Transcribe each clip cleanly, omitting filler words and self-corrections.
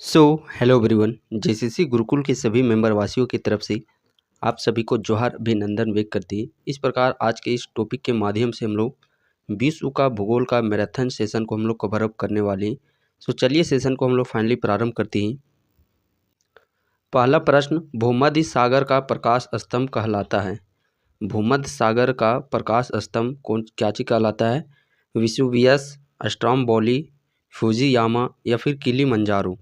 So hello everyone. JCC Gurukul के सभी member वासियों की तरफ से आप सभी को जोहार अभिनंदन व्यक्त करती है। इस प्रकार आज के इस टॉपिक के माध्यम से हम लोग विश्व का भूगोल का मैराथन सेशन को हम लोग कवर अप करने वाले हैं। सो चलिए सेशन को हम लोग फाइनली प्रारंभ करते हैं। पहला प्रश्न, भूमध्य सागर का प्रकाश स्तंभ कहलाता है। भूमध्य सागर का प्रकाश स्तंभ कौन क्या चीज कहलाता है? वेसुवियस, स्ट्रोम्बोली, फुजियामा या फिर किलिमंजारो।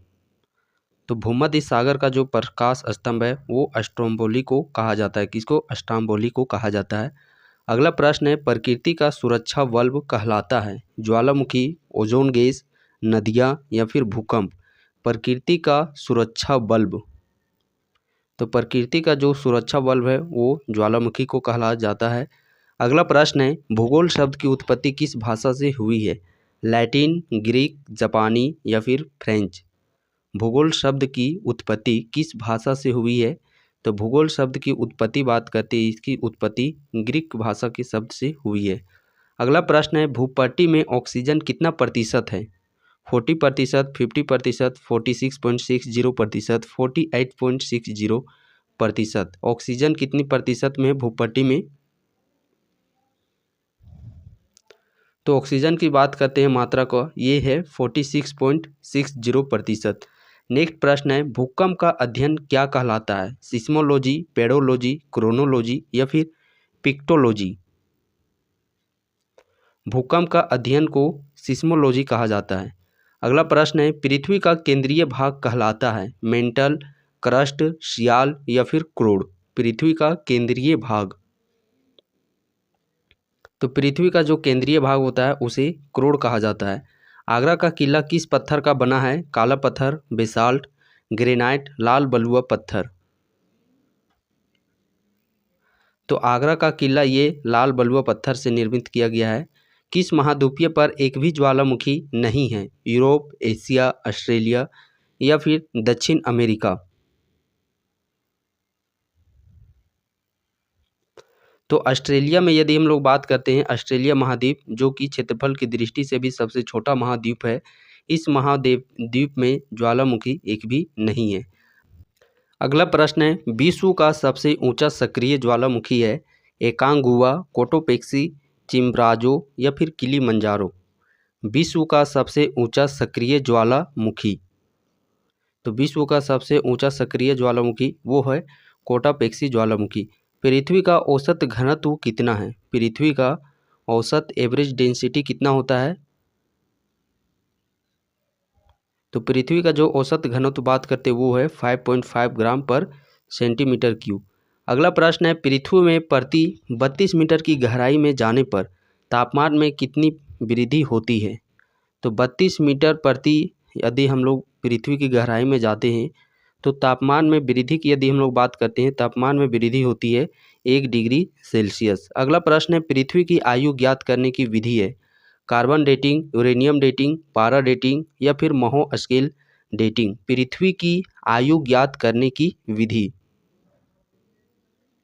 तो भूमध्य सागर का जो प्रकाश स्तंभ है वो स्ट्रोम्बोली को कहा जाता है। किसको? स्ट्रोम्बोली को कहा जाता है। अगला प्रश्न है, प्रकृति का सुरक्षा बल्ब कहलाता है। ज्वालामुखी, ओजोन गैस, नदियाँ या फिर भूकंप। प्रकृति का सुरक्षा बल्ब, तो प्रकृति का जो सुरक्षा बल्ब है वो ज्वालामुखी को कहा जाता है। अगला प्रश्न है, भूगोल शब्द की उत्पत्ति किस भाषा से हुई है? लैटिन, ग्रीक, जापानी या फिर फ्रेंच। भूगोल शब्द की उत्पत्ति किस भाषा से हुई है? तो भूगोल शब्द की उत्पत्ति बात करते हैं, इसकी उत्पत्ति ग्रीक भाषा के शब्द से हुई है। अगला प्रश्न है, भूपट्टी में ऑक्सीजन कितना प्रतिशत है? 40%, 50%, 46.60%, 48.60%। ऑक्सीजन कितनी प्रतिशत में है भूपट्टी में? तो ऑक्सीजन की बात करते हैं मात्रा को, ये है 46.60%। नेक्स्ट प्रश्न है, भूकंप का अध्ययन क्या कहलाता है? सिस्मोलॉजी, पेडोलॉजी, क्रोनोलॉजी या फिर पिक्टोलॉजी। भूकंप का अध्ययन को सिस्मोलॉजी कहा जाता है। अगला प्रश्न है, पृथ्वी का केंद्रीय भाग कहलाता है। मेंटल, क्रस्ट, सियाल या फिर क्रोड। पृथ्वी का केंद्रीय भाग, तो पृथ्वी का जो केंद्रीय भाग होता है उसे क्रोड कहा जाता है। आगरा का किला किस पत्थर का बना है? काला पत्थर, बेसाल्ट, ग्रेनाइट, लाल बलुआ पत्थर। तो आगरा का किला ये लाल बलुआ पत्थर से निर्मित किया गया है। किस महाद्वीपीय पर एक भी ज्वालामुखी नहीं है? यूरोप, एशिया, ऑस्ट्रेलिया या फिर दक्षिण अमेरिका। तो ऑस्ट्रेलिया में यदि हम लोग बात करते हैं, ऑस्ट्रेलिया महाद्वीप जो कि क्षेत्रफल की दृष्टि से भी सबसे छोटा महाद्वीप है, इस महाद्वीप में ज्वालामुखी एक भी नहीं है। अगला प्रश्न है, विश्व का सबसे ऊंचा सक्रिय ज्वालामुखी है। एकांगुआ, कोटोपेक्सी, चिम्ब्राजो या फिर किलिमंजारो। विश्व का सबसे ऊंचा सक्रिय ज्वालामुखी, तो विश्व का सबसे ऊंचा सक्रिय ज्वालामुखी वो है कोटापेक्सी ज्वालामुखी। पृथ्वी का औसत घनत्व कितना है? पृथ्वी का औसत एवरेज डेंसिटी कितना होता है? तो पृथ्वी का जो औसत घनत्व बात करते हैं वो है 5.5 ग्राम पर सेंटीमीटर क्यूब। अगला प्रश्न है, पृथ्वी में प्रति 32 मीटर की गहराई में जाने पर तापमान में कितनी वृद्धि होती है? तो 32 मीटर प्रति यदि हम लोग पृथ्वी की गहराई में जाते हैं तो तापमान में वृद्धि की यदि हम लोग बात करते हैं, तापमान में वृद्धि होती है 1 डिग्री सेल्सियस। अगला प्रश्न है, पृथ्वी की आयु ज्ञात करने की विधि है। कार्बन डेटिंग, यूरेनियम डेटिंग, पारा डेटिंग या फिर महो स्केल डेटिंग। पृथ्वी की आयु ज्ञात करने की विधि,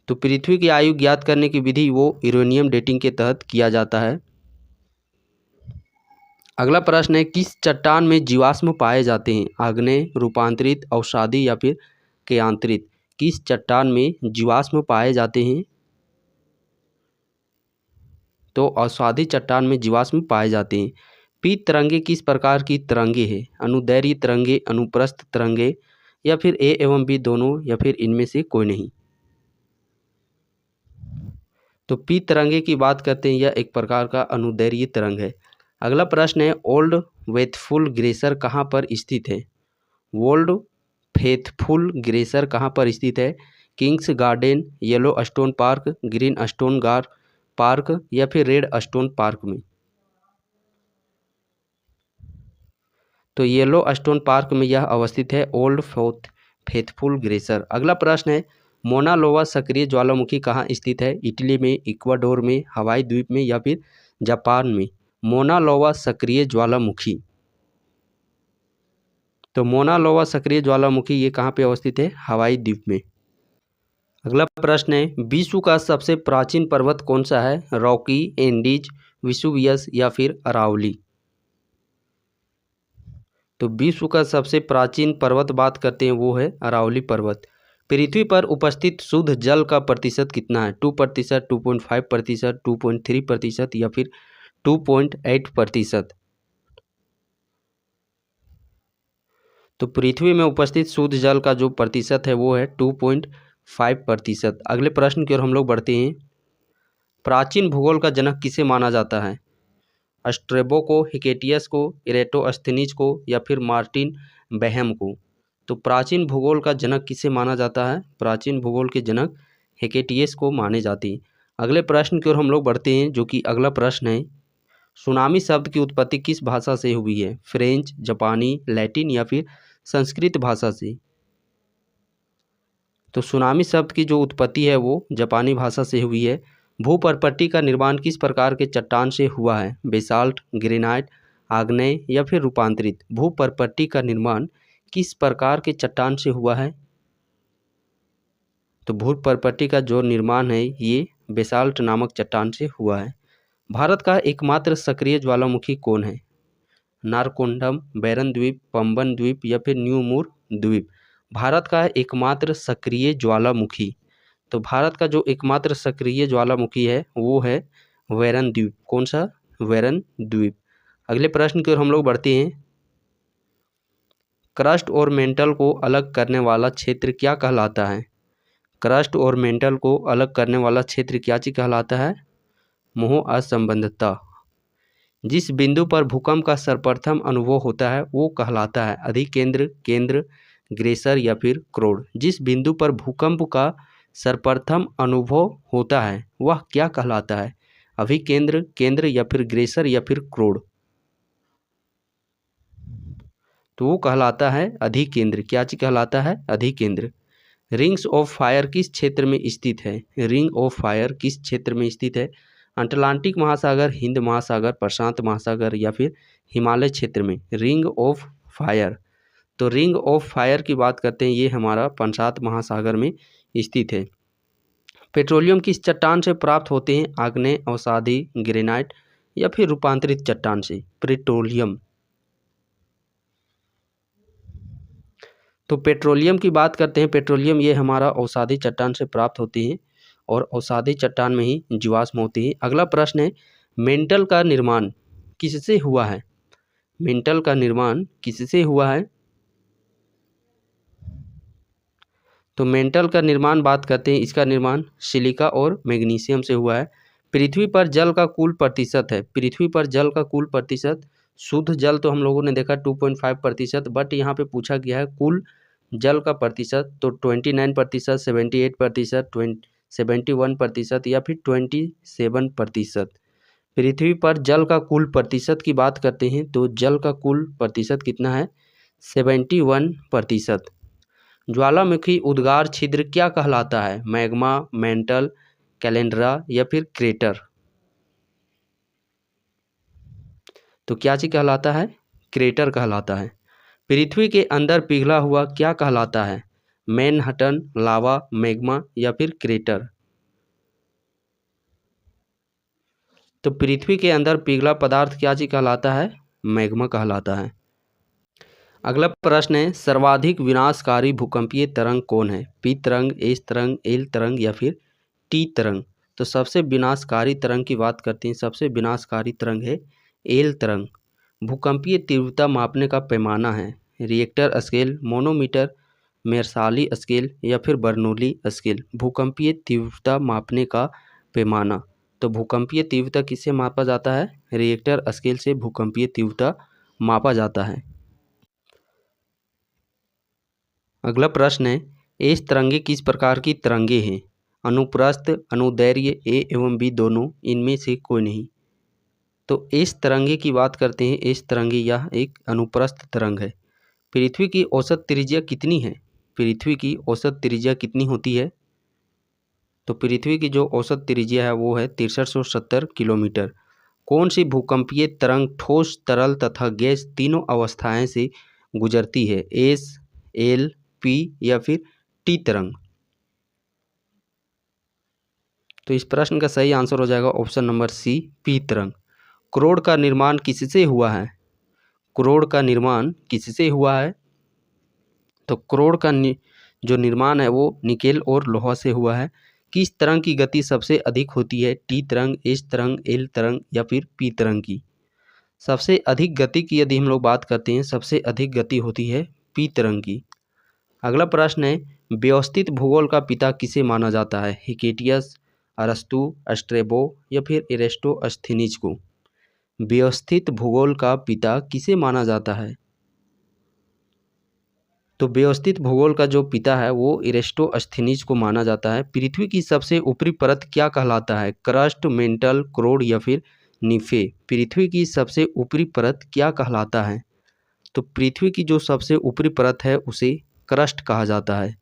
तो पृथ्वी की आयु ज्ञात करने की विधि वो यूरेनियम डेटिंग के तहत किया जाता है। अगला प्रश्न है, किस चट्टान में जीवाश्म पाए जाते हैं? आग्नेय, रूपांतरित, अवसादी या फिर केयांतरित। किस चट्टान में जीवाश्म पाए जाते हैं? तो अवसादी चट्टान में जीवाश्म पाए जाते हैं। पीत तरंगे किस प्रकार की तरंगे हैं? अनुदैर्घ्य तरंगे, अनुप्रस्थ तरंगे या फिर ए एवं बी दोनों या फिर इनमें से कोई नहीं। तो पीत तरंगे की बात करते हैं, यह एक प्रकार का अनुदैर्घ्य तरंग है। अगला प्रश्न है, ओल्ड फेथफुल ग्लेशियर कहाँ पर स्थित है? ओल्ड फेथफुल ग्लेशियर कहाँ पर स्थित है? Kings garden, yellow stone park, green stone park या फिर रेड स्टोन पार्क में। तो येलो स्टोन पार्क में यह अवस्थित है, ओल्ड फेथफुल ग्लेशियर। अगला प्रश्न है, मोना लोवा सक्रिय ज्वालामुखी कहाँ स्थित है? इटली में, इक्वाडोर में, हवाई द्वीप में या फिर जापान में। मोना लोवा सक्रिय ज्वालामुखी, तो मोना लोवा सक्रिय ज्वालामुखी ये कहाँ पे अवस्थित है? हवाई द्वीप में। अगला प्रश्न है, विश्व का सबसे प्राचीन पर्वत कौन सा है? रॉकी, एंडीज, वेसुवियस या फिर अरावली। तो विश्व का सबसे प्राचीन पर्वत बात करते हैं वो है अरावली पर्वत। पृथ्वी पर उपस्थित शुद्ध जल का प्रतिशत कितना है? 2%, 2.5%, 2.3% या फिर 2.8%। तो पृथ्वी में उपस्थित शुद्ध जल का जो प्रतिशत है वो है 2.5%। अगले प्रश्न की ओर हम लोग बढ़ते हैं। प्राचीन भूगोल का जनक किसे माना जाता है? स्ट्रेबो को, हिकेटियस को, इरेटोस्थनीज को या फिर मार्टिन बेहम को। तो प्राचीन भूगोल का जनक किसे माना जाता है? प्राचीन भूगोल के जनक हिकेटियस को माने जाते हैं। अगले प्रश्न की ओर हम लोग बढ़ते हैं, जो कि अगला प्रश्न है। सुनामी शब्द की उत्पत्ति किस भाषा से हुई है? फ्रेंच, जापानी, लैटिन या फिर संस्कृत भाषा से। तो सुनामी शब्द की जो उत्पत्ति है वो जापानी भाषा से हुई है। भूपर्पट्टी का निर्माण किस प्रकार के चट्टान से हुआ है? बेसाल्ट, ग्रेनाइट, आग्नेय या फिर रूपांतरित। भूपर्पट्टी का निर्माण किस प्रकार के चट्टान से हुआ है? तो भूपर्पट्टी का जो निर्माण है ये बेसाल्ट नामक चट्टान से हुआ है। भारत का एकमात्र सक्रिय ज्वालामुखी कौन है? नारकोंडम, बैरन द्वीप, पंबन द्वीप या फिर न्यू मूर द्वीप। भारत का एकमात्र सक्रिय ज्वालामुखी। तो भारत का जो एकमात्र सक्रिय ज्वालामुखी है वो है वैरन द्वीप। कौन सा? वैरन द्वीप। अगले प्रश्न की ओर हम लोग बढ़ते हैं। क्रस्ट और मेंटल को अलग करने वाला क्षेत्र क्या कहलाता है? क्रस्ट और मेंटल को अलग करने वाला क्षेत्र क्या चीज कहलाता है? मोह असंबंधता। जिस बिंदु पर भूकंप का सर्वप्रथम अनुभव होता है वो कहलाता है अधिकेंद्र, केंद्र, ग्रेसर या फिर क्रोड। जिस बिंदु पर भूकंप का सर्वप्रथम अनुभव होता है वह क्या कहलाता है? अभिकेंद्र, केंद्र या फिर ग्रेसर या फिर क्रोड। तो वो कहलाता है अधिकेंद्र। क्या चीज कहलाता है? अधिकेंद्र। रिंग्स ऑफ फायर किस क्षेत्र में स्थित है? रिंग ऑफ फायर किस क्षेत्र में स्थित है? अटलांटिक महासागर, हिंद महासागर, प्रशांत महासागर या फिर हिमालय क्षेत्र में। Ring of fire. तो रिंग ऑफ फायर की बात करते हैं, ये हमारा प्रशांत महासागर में स्थित है। पेट्रोलियम किस चट्टान से प्राप्त होते हैं? आग्नेय, अवसादी, ग्रेनाइट या फिर रूपांतरित चट्टान से। पेट्रोलियम। तो पेट्रोलियम की बात करते हैं। पेट्रोलियम ये हमारा अवसादी चट्टान से प्राप्त होती है और अवसादी चट्टान में ही जीवाश्म होती है। अगला प्रश्न है, मेंटल का निर्माण किससे हुआ है? मेंटल का निर्माण किससे हुआ है? तो मेंटल का निर्माण बात करते हैं, इसका निर्माण सिलिका और मैग्नीशियम से हुआ है। पृथ्वी पर जल का कुल प्रतिशत है। पृथ्वी पर जल का कुल प्रतिशत, शुद्ध जल तो हम लोगों ने देखा 2.5%, बट यहाँ पे पूछा गया है कुल जल का प्रतिशत। तो 29%, 78%, 71% या फिर 27%। पृथ्वी पर जल का कुल प्रतिशत की बात करते हैं तो जल का कुल प्रतिशत कितना है? 71%। ज्वालामुखी उद्गार छिद्र क्या कहलाता है? मैग्मा, मेंटल, कैलेंड्रा या फिर क्रेटर। तो क्या चीज कहलाता है? क्रेटर कहलाता है। पृथ्वी के अंदर पिघला हुआ क्या कहलाता है? मैनहट्टन, लावा, मैग्मा या फिर क्रेटर। तो पृथ्वी के अंदर पिघला पदार्थ क्या चीज कहलाता है? मैग्मा कहलाता है। अगला प्रश्न है, सर्वाधिक विनाशकारी भूकंपीय तरंग कौन है? पी तरंग, एस तरंग, एल तरंग या फिर टी तरंग। तो सबसे विनाशकारी तरंग की बात करते हैं। सबसे विनाशकारी तरंग है एल तरंग। भूकंपीय तीव्रता मापने का पैमाना है रिएक्टर स्केल, मोनोमीटर, मेरसाली स्केल या फिर बर्नौली स्केल। भूकंपीय तीव्रता मापने का पैमाना। तो भूकंपीय तीव्रता किससे मापा जाता है? रिएक्टर स्केल से भूकंपीय तीव्रता मापा जाता है। अगला प्रश्न है, एस तरंगे किस प्रकार की तरंगे हैं? अनुप्रस्थ, अनुदैर्घ्य, ए एवं बी दोनों, इनमें से कोई नहीं। तो एस तरंगे की बात करते हैं। एस तरंगे यह एक अनुप्रस्थ तरंग है। पृथ्वी की औसत त्रिज्या कितनी है? पृथ्वी की औसत त्रिज्या कितनी होती है? तो पृथ्वी की जो औसत त्रिज्या है वो है 6370 किलोमीटर। कौन सी भूकंपीय तरंग ठोस, तरल तथा गैस तीनों अवस्थाएं से गुजरती है? एस, एल, पी या फिर टी तरंग। तो इस प्रश्न का सही आंसर हो जाएगा ऑप्शन नंबर सी, पी तरंग। क्रोड का निर्माण किससे हुआ है? क्रोड़ का निर्माण किससे हुआ है? तो क्रोड़ का जो निर्माण है वो निकेल और लोहा से हुआ है। किस तरंग की गति सबसे अधिक होती है? टी तरंग, एच तरंग, एल तरंग या फिर पी तरंग की? सबसे अधिक गति की यदि हम लोग बात करते हैं, सबसे अधिक गति होती है पी तरंग की। अगला प्रश्न है, व्यवस्थित भूगोल का पिता किसे माना जाता है? हिकेटियस, अरस्तु, स्ट्रेबो या फिर एरिस्टोस्थेनीज को? व्यवस्थित भूगोल का पिता किसे माना जाता है? तो व्यवस्थित भूगोल का जो पिता है वो एरिस्टोस्थेनीज को माना जाता है। पृथ्वी की सबसे ऊपरी परत क्या कहलाता है? क्रस्ट, मेंटल, क्रोड या फिर निफे? पृथ्वी की सबसे ऊपरी परत क्या कहलाता है? तो पृथ्वी की जो सबसे ऊपरी परत है उसे क्रस्ट कहा जाता है।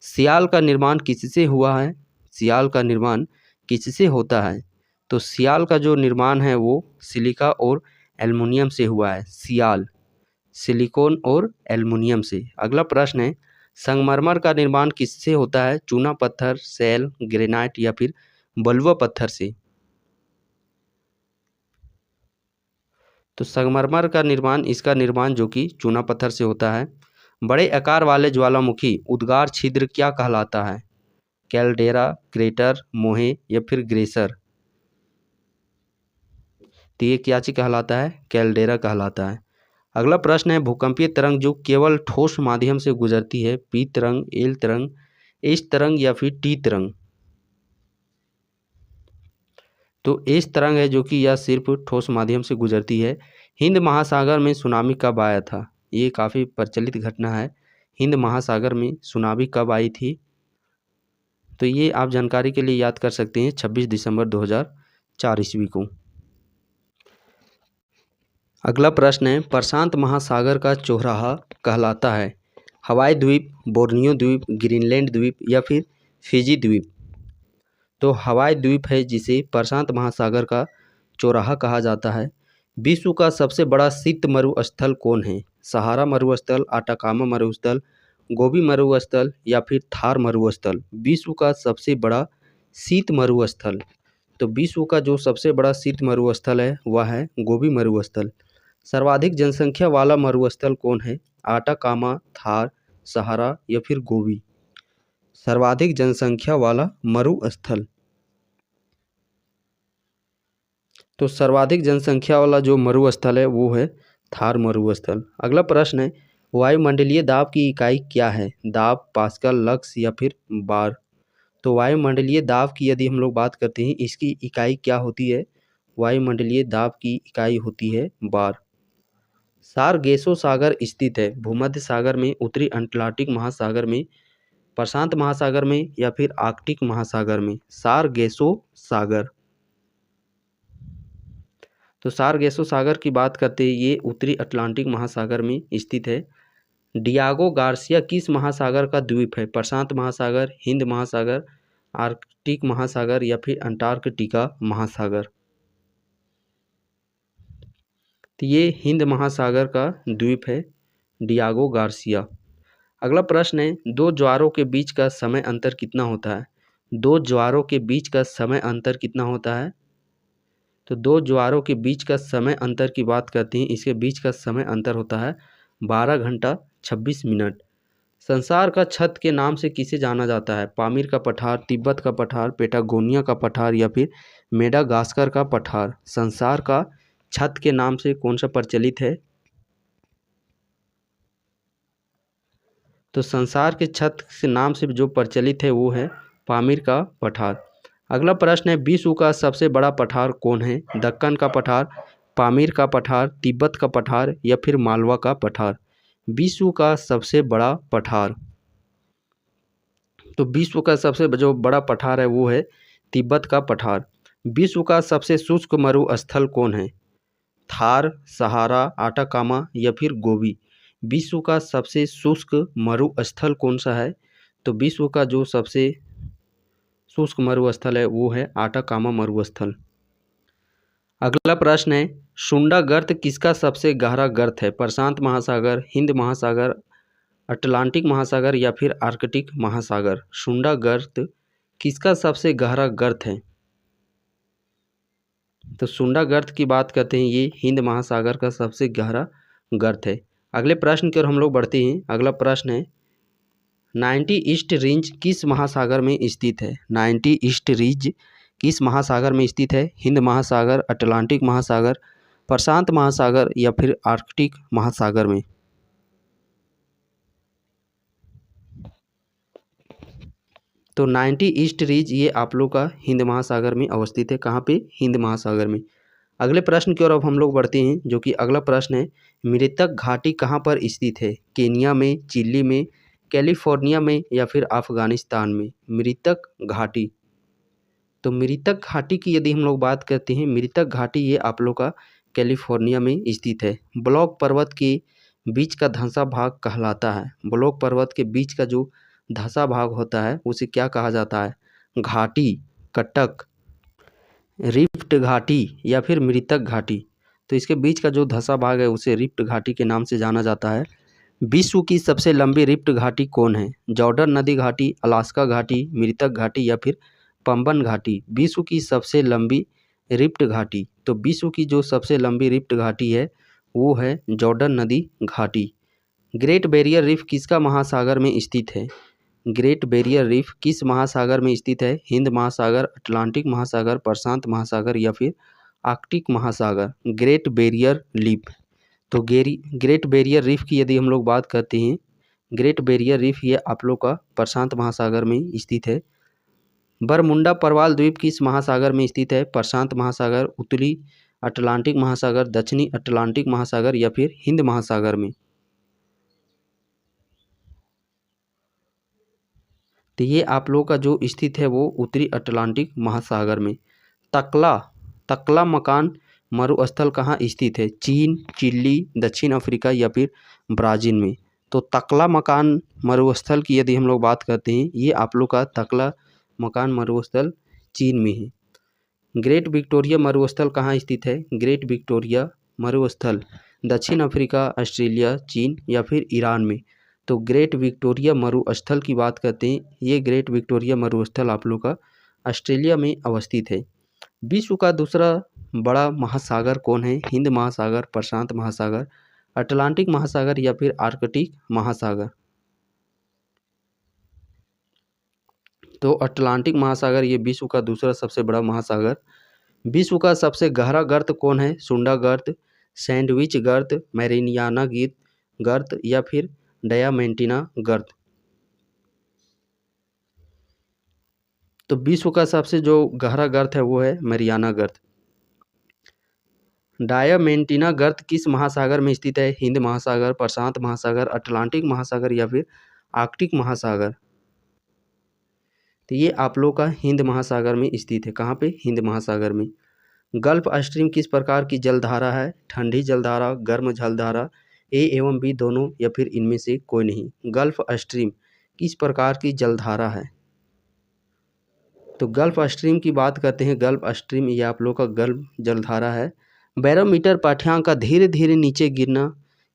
सियाल का निर्माण किससे हुआ है? सियाल का निर्माण किससे होता है? तो सियाल का जो निर्माण है वो सिलिका और एल्युमिनियम से हुआ है। सियाल सिलिकॉन और एल्युमिनियम से। अगला प्रश्न है, संगमरमर का निर्माण किससे होता है? चूना पत्थर, सेल, ग्रेनाइट या फिर बलुआ पत्थर से? तो संगमरमर का निर्माण, इसका निर्माण जो कि चूना पत्थर से होता है। बड़े आकार वाले ज्वालामुखी उद्गार छिद्र क्या कहलाता है? कैल्डेरा, क्रेटर, मोहे या फिर ग्रेसर? तो ये क्या चीज कहलाता है? कैल्डेरा कहलाता है। अगला प्रश्न है, भूकंपीय तरंग जो केवल ठोस माध्यम से गुजरती है, पी तरंग, एल तरंग, एच तरंग या फिर टी तरंग? तो एच तरंग है जो कि यह सिर्फ ठोस माध्यम से गुजरती है। हिंद महासागर में सुनामी कब आया था? ये काफ़ी प्रचलित घटना है। हिंद महासागर में सुनामी कब आई थी? तो ये आप जानकारी के लिए याद कर सकते हैं, 26 दिसंबर 2004 ईस्वी को। अगला प्रश्न है, प्रशांत महासागर का चौराहा कहलाता है हवाई द्वीप, बोर्नियो द्वीप, ग्रीनलैंड द्वीप या फिर फिजी द्वीप? तो हवाई द्वीप है जिसे प्रशांत महासागर का चौराहा कहा जाता है। विश्व का सबसे बड़ा शीत मरुस्थल कौन है? सहारा मरुस्थल, आटाकामा मरुस्थल, गोबी मरुस्थल या फिर थार मरुस्थल? विश्व का सबसे बड़ा शीत मरुस्थल, तो विश्व का जो सबसे बड़ा शीत मरुस्थल है वह है गोबी मरुस्थल। सर्वाधिक जनसंख्या वाला मरुस्थल कौन है? आटाकामा, थार, सहारा या फिर गोबी? सर्वाधिक जनसंख्या वाला मरुस्थल, तो सर्वाधिक जनसंख्या वाला जो मरुस्थल है वो है थार मरुस्थल। अगला प्रश्न है, वायुमंडलीय दाब की इकाई क्या है? दाब, पास्कल, लक्स या फिर बार? तो वायुमंडलीय दाब की यदि हम लोग बात करते हैं, इसकी इकाई क्या होती है? वायुमंडलीय दाब की इकाई होती है बार। सारगेसो सागर स्थित है भूमध्य सागर में, उत्तरी अटलांटिक महासागर में, प्रशांत महासागर में या फिर आर्कटिक महासागर में? सारगेसो सागर, तो सारगेसो सागर की बात करते हैं, ये उत्तरी अटलांटिक महासागर में स्थित है। डियागो गार्सिया किस महासागर का द्वीप है? प्रशांत महासागर, हिंद महासागर, आर्कटिक महासागर या फिर अंटार्कटिका महासागर? तो ये हिंद महासागर का द्वीप है डियागो गार्सिया। अगला प्रश्न है, दो ज्वारों के बीच का समय अंतर कितना होता है? दो ज्वारों के बीच का समय अंतर कितना होता है? तो दो ज्वारों के बीच का समय अंतर की बात करते हैं, इसके बीच का समय अंतर होता है 12 घंटा 26 मिनट। संसार का छत के नाम से किसे जाना जाता है? पामीर का पठार, तिब्बत का पठार, पेटागोनिया का पठार या फिर मेडागास्कर का पठार? संसार का छत के नाम से कौन सा प्रचलित है? तो संसार के छत के नाम से जो प्रचलित है वो है पामीर का पठार। अगला प्रश्न है, विश्व का सबसे बड़ा पठार कौन है? दक्कन का पठार, पामीर का पठार, तिब्बत का पठार या फिर मालवा का पठार? विश्व का सबसे बड़ा पठार, तो विश्व का सबसे जो बड़ा पठार है वो है तिब्बत का पठार। विश्व का सबसे शुष्क मरुस्थल कौन है? थार, सहारा, आटाकामा या फिर गोबी? विश्व का सबसे शुष्क मरुस्थल कौन सा है? तो विश्व का जो सबसे शुष्क मरुस्थल है वो है आटाकामा मरुस्थल। अगला प्रश्न है, शुंडा गर्त किसका सबसे गहरा गर्त है? प्रशांत महासागर, हिंद महासागर, अटलांटिक महासागर या फिर आर्कटिक महासागर? शुंडा गर्त किसका सबसे गहरा गर्त है? तो शुंडा गर्त की बात करते हैं, ये हिंद महासागर का सबसे गहरा गर्त है। अगले प्रश्न की ओर हम लोग बढ़ते हैं। अगला प्रश्न है 90 ईस्ट रेंज किस महासागर में स्थित है? 90 ईस्ट रेंज किस महासागर में स्थित है? हिंद महासागर, अटलांटिक महासागर, प्रशांत महासागर या फिर आर्कटिक महासागर में? तो 90 ईस्ट रीज ये आप लोग का हिंद महासागर में अवस्थित है। कहाँ पे? हिंद महासागर में। अगले प्रश्न की ओर अब हम लोग बढ़ते हैं, जो कि अगला प्रश्न है मृतक घाटी कहाँ पर स्थित है? केन्या में, चिली में, कैलिफोर्निया में या फिर अफगानिस्तान में? मृतक घाटी, तो मृतक घाटी की यदि हम लोग बात करते हैं, मृतक घाटी ये आप लोग का कैलिफोर्निया में स्थित है। ब्लॉक पर्वत के बीच का धंसा भाग कहलाता है। ब्लॉक पर्वत के बीच का जो धंसा भाग होता है उसे क्या कहा जाता है? घाटी, कटक, रिफ्ट घाटी या फिर मृतक घाटी। तो इसके बीच का जो धंसा भाग है उसे रिफ्ट घाटी के नाम से जाना जाता है। विश्व की सबसे लंबी रिफ्ट घाटी कौन है? जॉर्डन नदी घाटी, अलास्का घाटी, मृतक घाटी या फिर पंबन घाटी? विश्व की सबसे लंबी रिफ्ट घाटी, तो विश्व की जो सबसे लंबी रिफ्ट घाटी है वो है जॉर्डन नदी घाटी। ग्रेट बैरियर रीफ किसका महासागर में स्थित है? ग्रेट बैरियर रीफ किस महासागर में स्थित है? हिंद महासागर, अटलांटिक महासागर, प्रशांत महासागर या फिर आर्कटिक महासागर? ग्रेट बैरियर रीफ, तो ग्रेट बैरियर रीफ की यदि हम लोग बात करते हैं, ग्रेट बैरियर रीफ ये आप लोग का प्रशांत महासागर में स्थित है। बरमुंडा प्रवाल द्वीप किस महासागर में स्थित है? प्रशांत महासागर, उत्तरी अटलांटिक महासागर, दक्षिणी अटलांटिक महासागर या फिर हिंद महासागर में? तो ये आप लोग का जो स्थित है वो उत्तरी अटलांटिक महासागर में। तकला तकला मकान मरुस्थल कहाँ स्थित है? चीन, चिली, दक्षिण अफ्रीका या फिर ब्राज़ील में? तो तकला मकान मरुस्थल की यदि हम लोग बात करते हैं, ये आप लोग का तकला मकान मरुस्थल चीन में है। ग्रेट विक्टोरिया मरुस्थल कहाँ स्थित है? ग्रेट विक्टोरिया मरुस्थल दक्षिण अफ्रीका, ऑस्ट्रेलिया, चीन या फिर ईरान में? तो ग्रेट विक्टोरिया मरुस्थल की बात करते हैं, ये ग्रेट विक्टोरिया मरुस्थल आप लोग का ऑस्ट्रेलिया में अवस्थित है। विश्व का दूसरा बड़ा महासागर कौन है? हिंद महासागर, प्रशांत महासागर, अटलांटिक महासागर या फिर आर्कटिक महासागर? तो अटलांटिक महासागर ये विश्व का दूसरा सबसे बड़ा महासागर। विश्व का सबसे गहरा गर्त कौन है? सुंडा गर्त, सैंडविच गर्त, मैरियाना गर्त या फिर डायामेंटिना गर्त? तो विश्व का सबसे जो गहरा गर्त है वो है मैरियाना गर्त। डायामेंटिना गर्त किस महासागर में स्थित है? हिंद महासागर, प्रशांत महासागर, अटलांटिक महासागर या फिर आर्कटिक महासागर? तो ये आप लोग का हिंद महासागर में स्थित है। कहाँ पे? हिंद महासागर में। गल्फ स्ट्रीम किस प्रकार की जलधारा है? ठंडी जलधारा, गर्म जलधारा, ए एवं बी दोनों या फिर इनमें से कोई नहीं? गल्फ स्ट्रीम किस प्रकार की जलधारा है? तो गल्फ स्ट्रीम की बात करते हैं। गल्फ स्ट्रीम ये आप लोग का गल्फ जलधारा है। बैरोमीटर पाठ्यांक का धीरे धीरे नीचे गिरना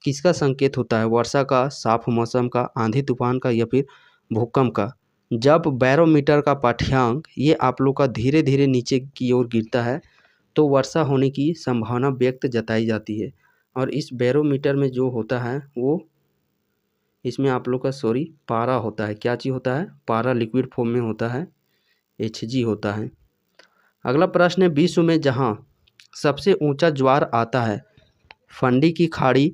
किसका संकेत होता है? वर्षा का, साफ मौसम का, आंधी तूफान का या फिर भूकंप का? जब बैरोमीटर का पाठ्यांक ये आप लोग का धीरे धीरे नीचे की ओर गिरता है तो वर्षा होने की संभावना व्यक्त जताई जाती है। और इस बैरोमीटर में जो होता है वो इसमें आप लोग का पारा होता है। क्या चीज़ होता है? पारा लिक्विड फॉर्म में होता है, Hg होता है। अगला प्रश्न है विश्व में जहाँ सबसे ऊंचा ज्वार आता है, फंडी की खाड़ी,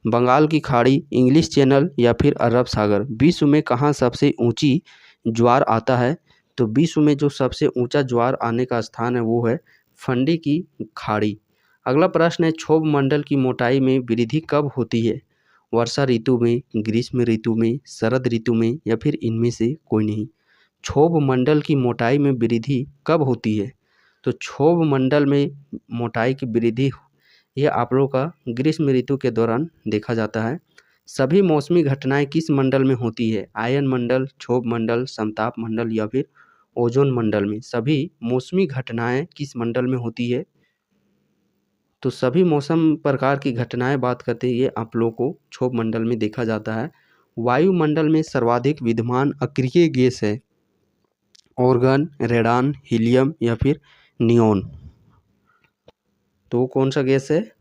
बंगाल की खाड़ी, इंग्लिश चैनल या फिर अरब सागर? विश्व में कहाँ सबसे ऊंची ज्वार आता है? तो विश्व में जो सबसे ऊंचा ज्वार आने का स्थान है वो है फंडी की खाड़ी। अगला प्रश्न है क्षोभ मंडल की मोटाई में वृद्धि कब होती है? वर्षा ऋतु में, ग्रीष्म ऋतु में, शरद ऋतु में या फिर इनमें से कोई नहीं? क्षोभ मंडल की मोटाई में वृद्धि कब होती है? तो क्षोभ मंडल में मोटाई की वृद्धि यह आप लोगों का ग्रीष्म ऋतु के दौरान देखा जाता है। सभी मौसमी घटनाएं किस मंडल में होती है? आयन मंडल, क्षोभ मंडल, समताप मंडल या फिर ओजोन मंडल में? सभी मौसमी घटनाएं किस मंडल में होती है? तो सभी मौसम प्रकार की घटनाएं बात करते हैं ये आप लोगों को क्षोभ मंडल में देखा जाता है। वायुमंडल में सर्वाधिक विद्यमान अक्रिय गैस है ऑर्गन, रेडान, हीलियम या फिर नियोन? तो कौन सा गैस है?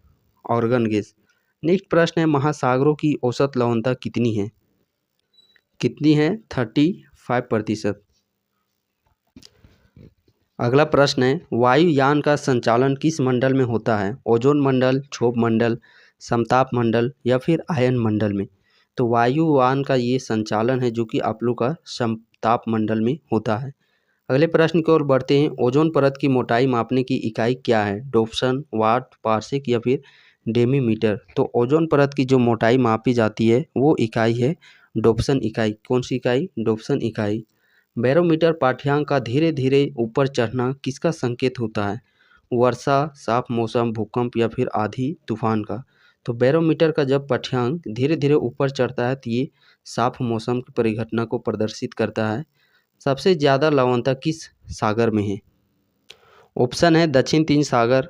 Organ gas. नेक्स्ट प्रश्न है, महासागरों की औसत लवणता कितनी है? कितनी है? 35%। अगला प्रश्न है, वायुयान का संचालन किस मंडल में होता है? ओजोन मंडल, क्षोभ मंडल, समताप मंडल या फिर आयन मंडल में? तो वायुयान का ये संचालन है जो कि आप लोग का समताप मंडल में होता है। अगले प्रश्न की ओर बढ़ते हैं, ओजोन परत की मोटाई मापने की इकाई क्या है? डोप्सन, वाट, पार्सेक या फिर डेमीमीटर? तो ओजोन परत की जो मोटाई मापी जाती है वो इकाई है डोप्सन इकाई। कौन सी इकाई? डोप्सन इकाई। बैरोमीटर पाठ्यांक का धीरे धीरे ऊपर चढ़ना किसका संकेत होता है? वर्षा, साफ मौसम, भूकंप या फिर आंधी तूफान का? तो बैरोमीटर का जब पाठ्यांक धीरे धीरे ऊपर चढ़ता है तो ये साफ मौसम की परिघटना को प्रदर्शित करता है। सबसे ज़्यादा लवणता किस सागर में है? ऑप्शन है दक्षिण चीन सागर,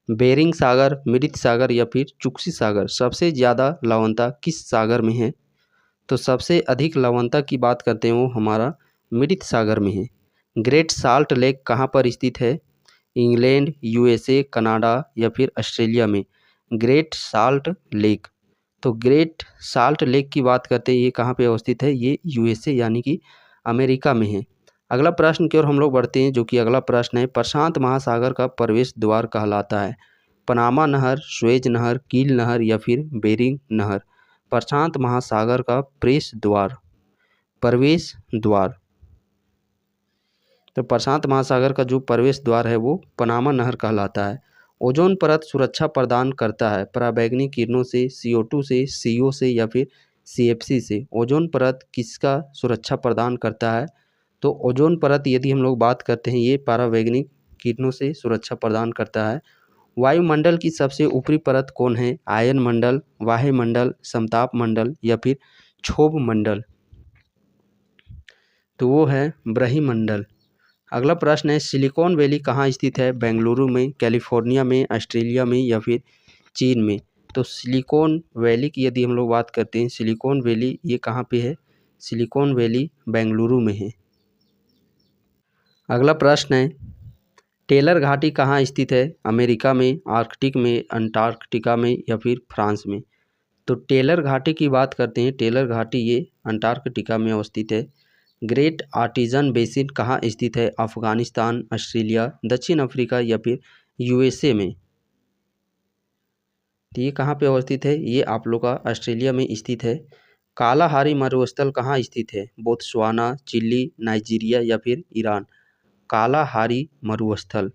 बेरिंग सागर, मृत सागर या फिर चुक्सी सागर। सबसे ज़्यादा लवणता किस सागर में है? तो सबसे अधिक लवणता की बात करते हैं वो हमारा मृत सागर में है। ग्रेट साल्ट लेक कहाँ पर स्थित है? इंग्लैंड, यूएसए, कनाडा या फिर ऑस्ट्रेलिया में? Great salt lake. तो ग्रेट साल्ट लेक की बात करते हैं, ये कहाँ पे अवस्थित है? ये यूएसए यानी कि अमेरिका में है। अगला प्रश्न की ओर हम लोग बढ़ते हैं, जो कि अगला प्रश्न है, प्रशांत महासागर का प्रवेश द्वार कहलाता है? पनामा नहर, सुएज नहर, कील नहर या फिर बेरिंग नहर? प्रशांत महासागर का प्रवेश द्वार। तो प्रशांत महासागर का जो प्रवेश द्वार है वो पनामा नहर कहलाता है। ओजोन परत सुरक्षा प्रदान करता है पराबैंगनी किरणों से, CO2 से, CO से या फिर CFC से? ओजोन परत किसका सुरक्षा प्रदान करता है? तो ओजोन परत यदि हम लोग बात करते हैं ये पराबैंगनी किरणों से सुरक्षा प्रदान करता है। वायुमंडल की सबसे ऊपरी परत कौन है? आयन मंडल, वायुमंडल, समताप मंडल या फिर क्षोभ मंडल? तो वो है ब्रह्मंडल। अगला प्रश्न है, सिलिकॉन वैली कहाँ स्थित है? बेंगलुरु में, कैलिफोर्निया में, ऑस्ट्रेलिया में या फिर चीन में? तो सिलिकॉन वैली की यदि हम लोग बात करते हैं, सिलिकॉन वैली ये कहाँ पे है? सिलिकॉन वैली बेंगलुरु में है। अगला प्रश्न है, टेलर घाटी कहाँ स्थित है? अमेरिका में, आर्कटिक में, अंटार्कटिका में या फिर फ्रांस में? तो टेलर घाटी की बात करते हैं, टेलर घाटी ये अंटार्कटिका में अवस्थित है। ग्रेट आर्टिजन बेसिन कहाँ स्थित है? अफगानिस्तान, ऑस्ट्रेलिया, दक्षिण अफ्रीका या फिर यूएसए में? तो ये कहाँ पे अवस्थित है? ये आप लोग का ऑस्ट्रेलिया में स्थित है। कालाहारी मरुस्थल कहाँ स्थित है? बोत्सवाना, चिली, नाइजीरिया या फिर ईरान? कालाहारी मरुस्थल।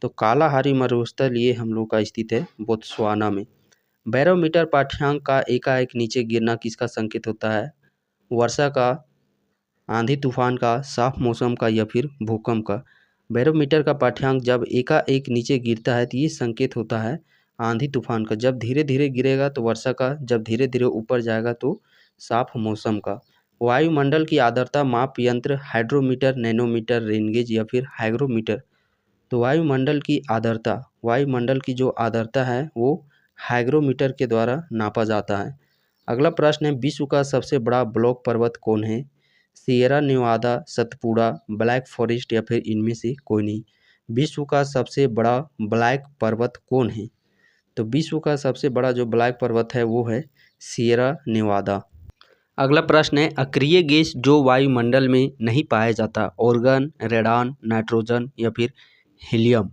तो कालाहारी मरुस्थल ये हम लोग का स्थित है बोत्सवाना में। बैरोमीटर पाठ्यांक का एकाएक नीचे गिरना किसका संकेत होता है? वर्षा का, आंधी तूफान का, साफ मौसम का या फिर भूकंप का? बैरोमीटर का पाठ्यांक जब एकाएक नीचे गिरता है तो ये संकेत होता है आंधी तूफान का। जब धीरे धीरे गिरेगा तो वर्षा का, जब धीरे धीरे ऊपर जाएगा तो साफ मौसम का। वायुमंडल की आर्द्रता माप यंत्र हाइड्रोमीटर, नैनोमीटर, रेनगेज या फिर हाइग्रोमीटर? तो वायुमंडल की जो आर्द्रता है वो हाइग्रोमीटर के द्वारा नापा जाता है। अगला प्रश्न है, विश्व का सबसे बड़ा ब्लॉक पर्वत कौन है? Sierra Newada, Satpura, black forest या फिर इनमें से कोई नहीं? विश्व का सबसे बड़ा ब्लैक पर्वत कौन है? तो विश्व का सबसे बड़ा जो ब्लैक पर्वत है वो है सिएरा नेवादा। अगला प्रश्न है, अक्रिय गैस जो वायुमंडल में नहीं पाया जाता? ऑर्गन, रेडान, नाइट्रोजन या फिर हीलियम?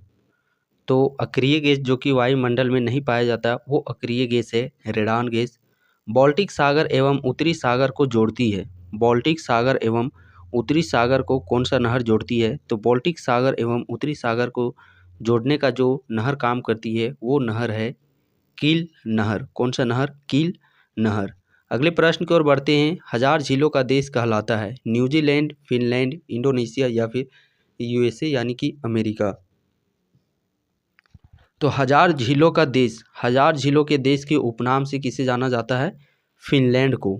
तो अक्रिय गैस जो कि वायुमंडल में नहीं पाया जाता वो अक्रिय गैस है रेडान गैस। बाल्टिक सागर एवं उत्तरी सागर को जोड़ती है? बाल्टिक सागर एवं उत्तरी सागर को कौन सा नहर जोड़ती है? तो बाल्टिक सागर एवं उत्तरी सागर को जोड़ने का जो नहर काम करती है वो नहर है कील नहर। कौन सा नहर? कील नहर। अगले प्रश्न की ओर बढ़ते हैं, हजार झीलों का देश कहलाता है? न्यूजीलैंड, फिनलैंड, इंडोनेशिया या फिर यूएसए यानी कि अमेरिका? तो हजार झीलों का देश, हजार झीलों के देश के उपनाम से किसे जाना जाता है? फिनलैंड को।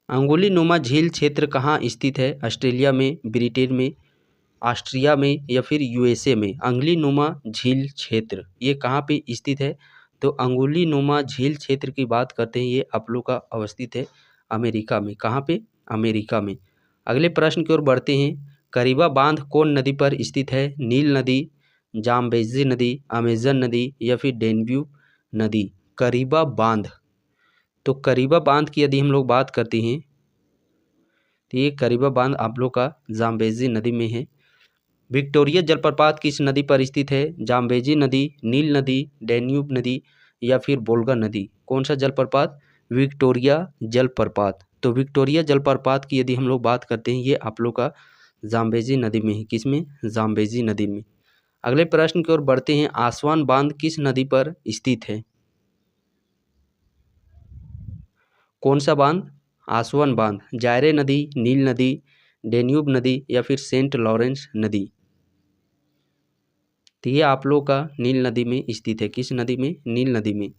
अंगुली नुमा झील क्षेत्र कहाँ स्थित है? ऑस्ट्रेलिया में, ब्रिटेन में, ऑस्ट्रिया में या फिर यूएसए में? अंगुली नुमा झील क्षेत्र ये कहाँ पे स्थित है? तो अंगुली नुमा झील क्षेत्र की बात करते हैं ये आप लोग का अवस्थित है अमेरिका में। कहाँ पे? अमेरिका में। अगले प्रश्न की ओर बढ़ते हैं, करीबा बांध कौन नदी पर स्थित है? नील नदी, जाम्बेजी नदी, अमेजन नदी या फिर डेन्यूब नदी, करीबा बांध। तो करीबा बांध की यदि हम लोग बात करते हैं तो ये करीबा बांध आप लोग का जाम्बेजी नदी में है। विक्टोरिया जलप्रपात किस नदी पर स्थित है? जाम्बेजी नदी, नील नदी, डैन्यूब नदी या फिर वोल्गा नदी। कौन सा जलप्रपात? विक्टोरिया जलप्रपात। तो विक्टोरिया जलप्रपात की यदि हम लोग बात करते हैं, ये आप लोग का जाम्बेजी नदी में है। किस में? जाम्बेजी नदी में। अगले प्रश्न की ओर बढ़ते हैं। आसवान बांध किस नदी पर स्थित है? कौन सा बांध? आसवान बांध। जायरे नदी, नील नदी, डैन्यूब नदी या फिर सेंट लॉरेंस नदी। तो ये आप लोग का नील नदी में स्थित है। किस नदी में? नील नदी में।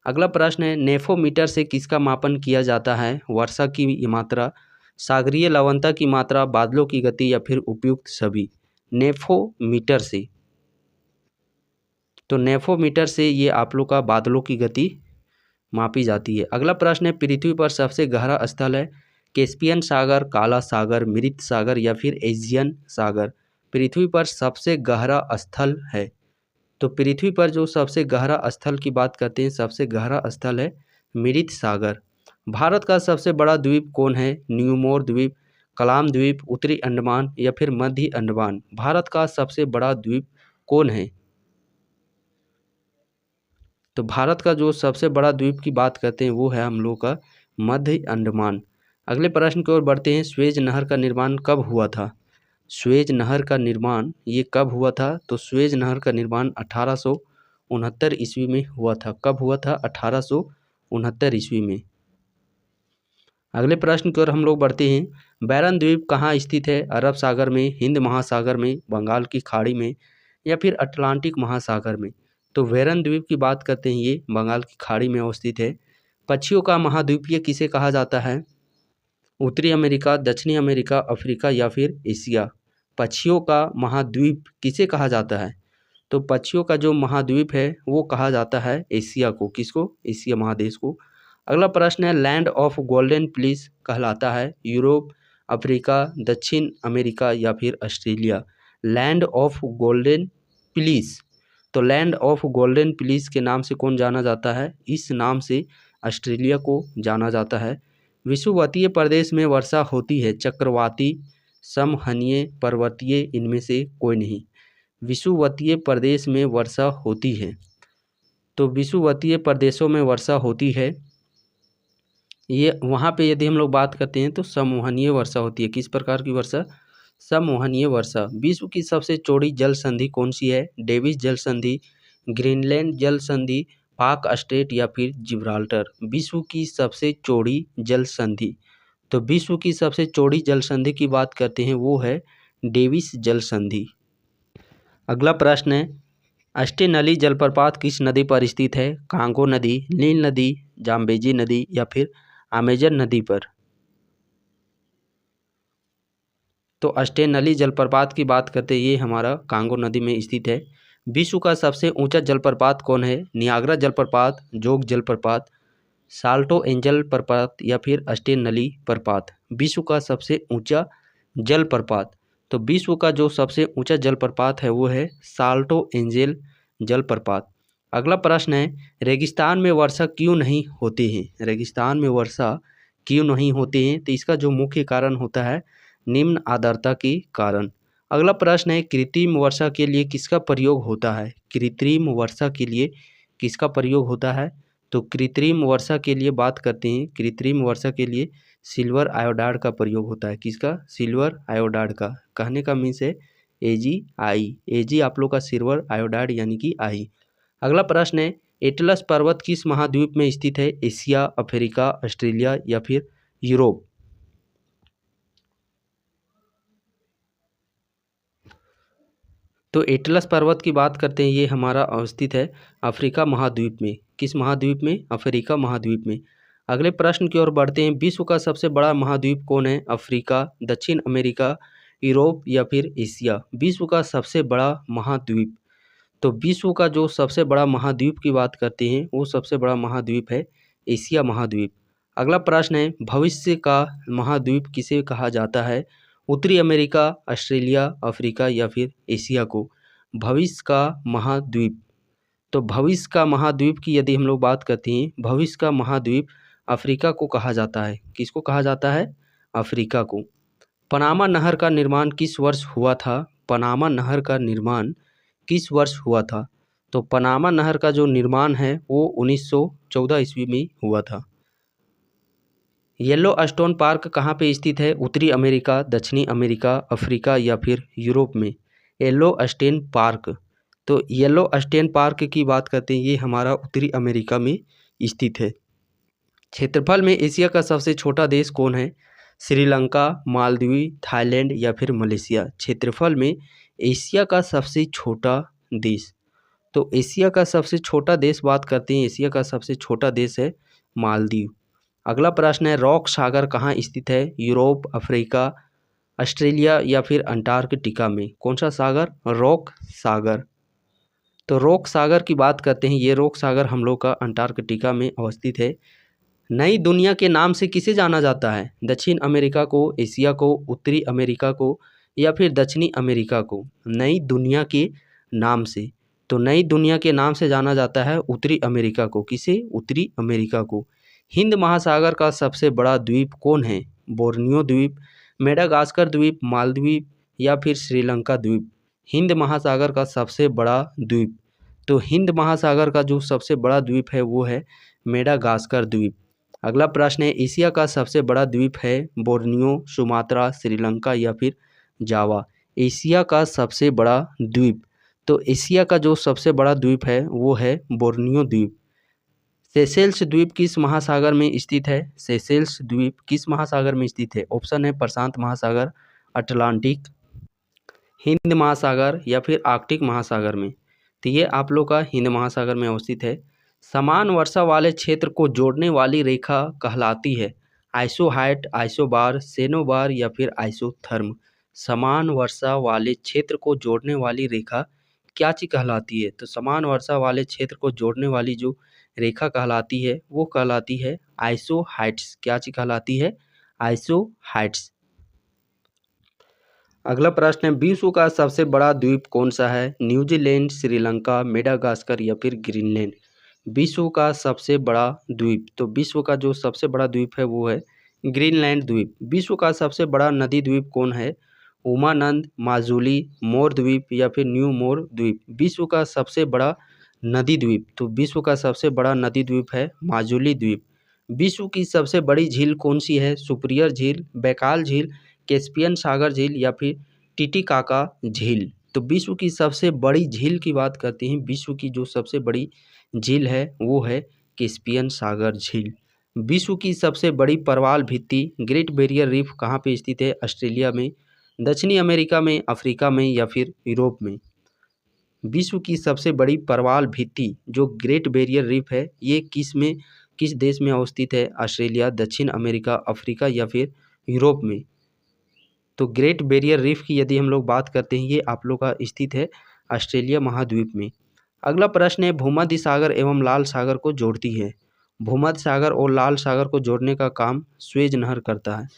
अगला प्रश्न है, नेफोमीटर से किसका मापन किया जाता है? वर्षा की मात्रा, सागरीय लवणता की मात्रा, बादलों की गति या फिर उपयुक्त सभी। नेफोमीटर से, तो नेफोमीटर से ये आप लोग का बादलों की गति मापी जाती है। अगला प्रश्न है, पृथ्वी पर सबसे गहरा स्थल है? कैस्पियन सागर, काला सागर, मृत सागर या फिर एशियन सागर। पृथ्वी पर सबसे गहरा स्थल है, तो पृथ्वी पर जो सबसे गहरा स्थल की बात करते हैं, सबसे गहरा स्थल है मृत सागर। भारत का सबसे बड़ा द्वीप कौन है? न्यूमोर द्वीप, कलाम द्वीप, उत्तरी अंडमान या फिर मध्य अंडमान। भारत का सबसे बड़ा द्वीप कौन है? तो भारत का जो सबसे बड़ा द्वीप की बात करते हैं वो है हम लोग का मध्य अंडमान। अगले प्रश्न की ओर बढ़ते हैं। स्वेज नहर का निर्माण कब हुआ था? स्वेज नहर का निर्माण ये कब हुआ था? तो स्वेज नहर का निर्माण 1869 ईस्वी में हुआ था। कब हुआ था? 1869 ईस्वी में। अगले प्रश्न की ओर हम लोग बढ़ते हैं। बैरन द्वीप कहाँ स्थित है? अरब सागर में, हिंद महासागर में, बंगाल की खाड़ी में या फिर अटलांटिक महासागर में। तो बैरन द्वीप की बात करते हैं, ये बंगाल की खाड़ी में अवस्थित है। पक्षियों का महाद्वीपीय किसे कहा जाता है? उत्तरी अमेरिका, दक्षिणी अमेरिका, अफ्रीका या फिर एशिया। पक्षियों का महाद्वीप किसे कहा जाता है? तो पक्षियों का जो महाद्वीप है वो कहा जाता है एशिया को। किसको? एशिया महादेश को। अगला प्रश्न है, लैंड ऑफ गोल्डन प्लीज कहलाता है? यूरोप, अफ्रीका, दक्षिण अमेरिका या फिर Australia. Land of golden please, तो लैंड ऑफ गोल्डन प्लीज के नाम से कौन जाना जाता है? इस नाम से ऑस्ट्रेलिया को जाना जाता है। विषुवतीय प्रदेश में वर्षा होती है? चक्रवाती, समहनीय, पर्वतीय, इनमें से कोई नहीं। विषुवतीय प्रदेश में वर्षा होती है, तो विषुवतीय प्रदेशों में वर्षा होती है। ये वहाँ पे यदि हम लोग बात करते हैं तो सममोहनीय वर्षा होती है। किस प्रकार की वर्षा? सममोहनीय वर्षा। विश्व की सबसे चौड़ी जल संधि कौन सी है? डेविस जल संधि, ग्रीनलैंड जल संधि, पाक स्ट्रेट या फिर जिब्राल्टर। विश्व की सबसे चौड़ी जल संधि, तो विश्व की सबसे चौड़ी जल संधि की बात करते हैं वो है डेविस जल संधि। अगला प्रश्न है, अस्टेनली जलप्रपात किस नदी पर स्थित है? कांगो नदी, नील नदी, जाम्बेजी नदी या फिर अमेजन नदी पर। तो अस्टेनली जलप्रपात की बात करते हैं, ये हमारा कांगो नदी में स्थित है। विश्व का सबसे ऊंचा जलप्रपात कौन है? नियाग्रा जलप्रपात, जोग जलप्रपात, साल्टो एंजल प्रपात या फिर अस्टेनली प्रपात। विश्व का सबसे ऊंचा जलप्रपात, तो विश्व का जो सबसे ऊंचा जलप्रपात है वो है साल्टो एंजल जलप्रपात। अगला प्रश्न है, रेगिस्तान में वर्षा क्यों नहीं होती है? रेगिस्तान में वर्षा क्यों नहीं होती है? तो इसका जो मुख्य कारण होता है निम्न आर्द्रता के कारण। अगला प्रश्न है, कृत्रिम वर्षा के लिए किसका प्रयोग होता है? कृत्रिम वर्षा के लिए किसका प्रयोग होता है? तो कृत्रिम वर्षा के लिए बात करते हैं, कृत्रिम वर्षा के लिए सिल्वर आयोडाइड का प्रयोग होता है। किसका? सिल्वर आयोडाइड का। कहने का मीन्स है AgI। Ag आप लोग का सिल्वर आयोडाइड यानी कि आई। अगला प्रश्न है, एटलस पर्वत किस महाद्वीप में स्थित है? एशिया, अफ्रीका, ऑस्ट्रेलिया या फिर यूरोप। तो एटलस पर्वत की बात करते हैं, ये हमारा अवस्थित है अफ्रीका महाद्वीप में। किस महाद्वीप में? अफ्रीका महाद्वीप में। अगले प्रश्न की ओर बढ़ते हैं। विश्व का सबसे बड़ा महाद्वीप कौन है? अफ्रीका, दक्षिण अमेरिका, यूरोप या फिर एशिया। विश्व का सबसे बड़ा महाद्वीप, तो विश्व का जो सबसे बड़ा महाद्वीप की बात करते हैं वो सबसे बड़ा महाद्वीप है एशिया महाद्वीप। अगला प्रश्न है, भविष्य का महाद्वीप किसे कहा जाता है? उत्तरी अमेरिका, ऑस्ट्रेलिया, अफ्रीका या फिर एशिया को। भविष्य का महाद्वीप, तो भविष्य का महाद्वीप की यदि हम लोग बात करते हैं, भविष्य का महाद्वीप अफ्रीका को कहा जाता है। किसको कहा जाता है? अफ्रीका को। पनामा नहर का निर्माण किस वर्ष हुआ था? पनामा नहर का निर्माण किस वर्ष हुआ था? तो पनामा नहर का जो निर्माण है वो 1914 ईस्वी में हुआ था। येलो स्टोन पार्क कहाँ पे स्थित है? उत्तरी अमेरिका, दक्षिणी अमेरिका, अफ्रीका या फिर यूरोप में? येलो स्टोन पार्क, तो येलो स्टोन पार्क की बात करते हैं, ये हमारा उत्तरी अमेरिका में स्थित है। क्षेत्रफल में एशिया का सबसे छोटा देश कौन है? श्रीलंका, मालदीव, थाईलैंड या फिर मलेशिया? क्षेत्रफल में एशिया का सबसे छोटा देश, तो एशिया का सबसे छोटा देश बात करते हैं, एशिया का सबसे छोटा देश है मालदीव। अगला प्रश्न है, रॉक सागर कहाँ स्थित है? यूरोप, अफ्रीका, ऑस्ट्रेलिया या फिर अंटार्कटिका में? कौन सा सागर? रॉक सागर। तो रॉक सागर की बात करते हैं, ये रॉक सागर हम लोग का अंटार्कटिका में अवस्थित है। नई दुनिया के नाम से किसे जाना जाता है? दक्षिण अमेरिका को, एशिया को, उत्तरी अमेरिका को या फिर दक्षिणी अमेरिका को? नई दुनिया के नाम से, तो नई दुनिया के नाम से जाना जाता है उत्तरी अमेरिका को। किसे? उत्तरी अमेरिका को। हिंद महासागर का सबसे बड़ा द्वीप कौन है? बोर्नियो द्वीप, मेडागास्कर द्वीप, मालदीव या फिर श्रीलंका द्वीप? हिंद महासागर का सबसे बड़ा द्वीप, तो हिंद महासागर का जो सबसे बड़ा द्वीप है वो है मेडागास्कर द्वीप। अगला प्रश्न है, एशिया का सबसे बड़ा द्वीप है बोर्नियो, सुमात्रा, श्रीलंका या फिर जावा? एशिया का सबसे बड़ा द्वीप, तो एशिया का जो सबसे बड़ा द्वीप है वो है बोर्नियो द्वीप। सेशेल्स द्वीप किस महासागर में स्थित है? सेशेल्स द्वीप किस महासागर में स्थित है? ऑप्शन है प्रशांत महासागर, अटलांटिक, हिंद महासागर या फिर आर्कटिक महासागर में? तो ये आप लोग का हिंद महासागर में अवस्थित है। समान वर्षा वाले क्षेत्र को जोड़ने वाली रेखा कहलाती है? आइसोहाइट, आइसोबार, सेनोबार या फिर आइसोथर्म? समान वर्षा वाले क्षेत्र को जोड़ने वाली रेखा क्या चीज कहलाती है? तो समान वर्षा वाले क्षेत्र को जोड़ने वाली जो रेखा कहलाती है वो कहलाती है आइसोहाइट्स। क्या चीज कहलाती है? आइसोहाइट्स। अगला प्रश्न है, विश्व का सबसे बड़ा द्वीप कौन सा है? न्यूजीलैंड, श्रीलंका, मेडागास्कर या फिर ग्रीनलैंड? विश्व का सबसे बड़ा द्वीप, तो विश्व का जो सबसे बड़ा द्वीप है वो है ग्रीनलैंड द्वीप। विश्व का सबसे बड़ा नदी द्वीप कौन है? उमानंद, माजुली, मोर द्वीप या फिर न्यू मोर द्वीप? विश्व का सबसे बड़ा नदी द्वीप, तो विश्व का सबसे बड़ा नदी द्वीप है माजुली द्वीप। विश्व की सबसे बड़ी झील कौन सी है? सुपीरियर झील, बैकाल झील, कैस्पियन सागर झील या फिर टिटिकाका झील? तो विश्व की सबसे बड़ी झील की बात करते हैं, विश्व की जो सबसे बड़ी झील है वो है कैस्पियन सागर झील। विश्व की सबसे बड़ी प्रवाल भित्ति ग्रेट बैरियर रीफ कहाँ पे स्थित है? ऑस्ट्रेलिया में, दक्षिणी अमेरिका में, अफ्रीका में या फिर यूरोप में? विश्व की सबसे बड़ी प्रवाल भित्ति जो ग्रेट बैरियर रीफ है ये किस देश में अवस्थित है? ऑस्ट्रेलिया, दक्षिण अमेरिका, अफ्रीका या फिर यूरोप में? तो ग्रेट बैरियर रीफ की यदि हम लोग बात करते हैं, ये आप लोग का स्थित है ऑस्ट्रेलिया महाद्वीप में। अगला प्रश्न है, भूमध्य सागर एवं लाल सागर को जोड़ती है? भूमध्य सागर और लाल सागर को जोड़ने का काम स्वेज नहर करता है।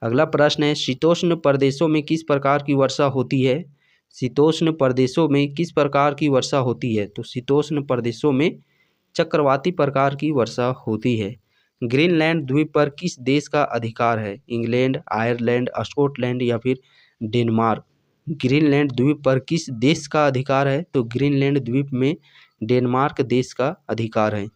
अगला प्रश्न है, शीतोष्ण प्रदेशों में किस प्रकार की वर्षा होती है? शीतोष्ण प्रदेशों में किस प्रकार की वर्षा होती है? तो शीतोष्ण प्रदेशों में चक्रवाती प्रकार की वर्षा होती है। ग्रीनलैंड द्वीप पर किस देश का अधिकार है? इंग्लैंड, आयरलैंड, स्कॉटलैंड या फिर डेनमार्क? ग्रीनलैंड द्वीप पर किस देश का अधिकार है? तो ग्रीनलैंड द्वीप में डेनमार्क देश का अधिकार है।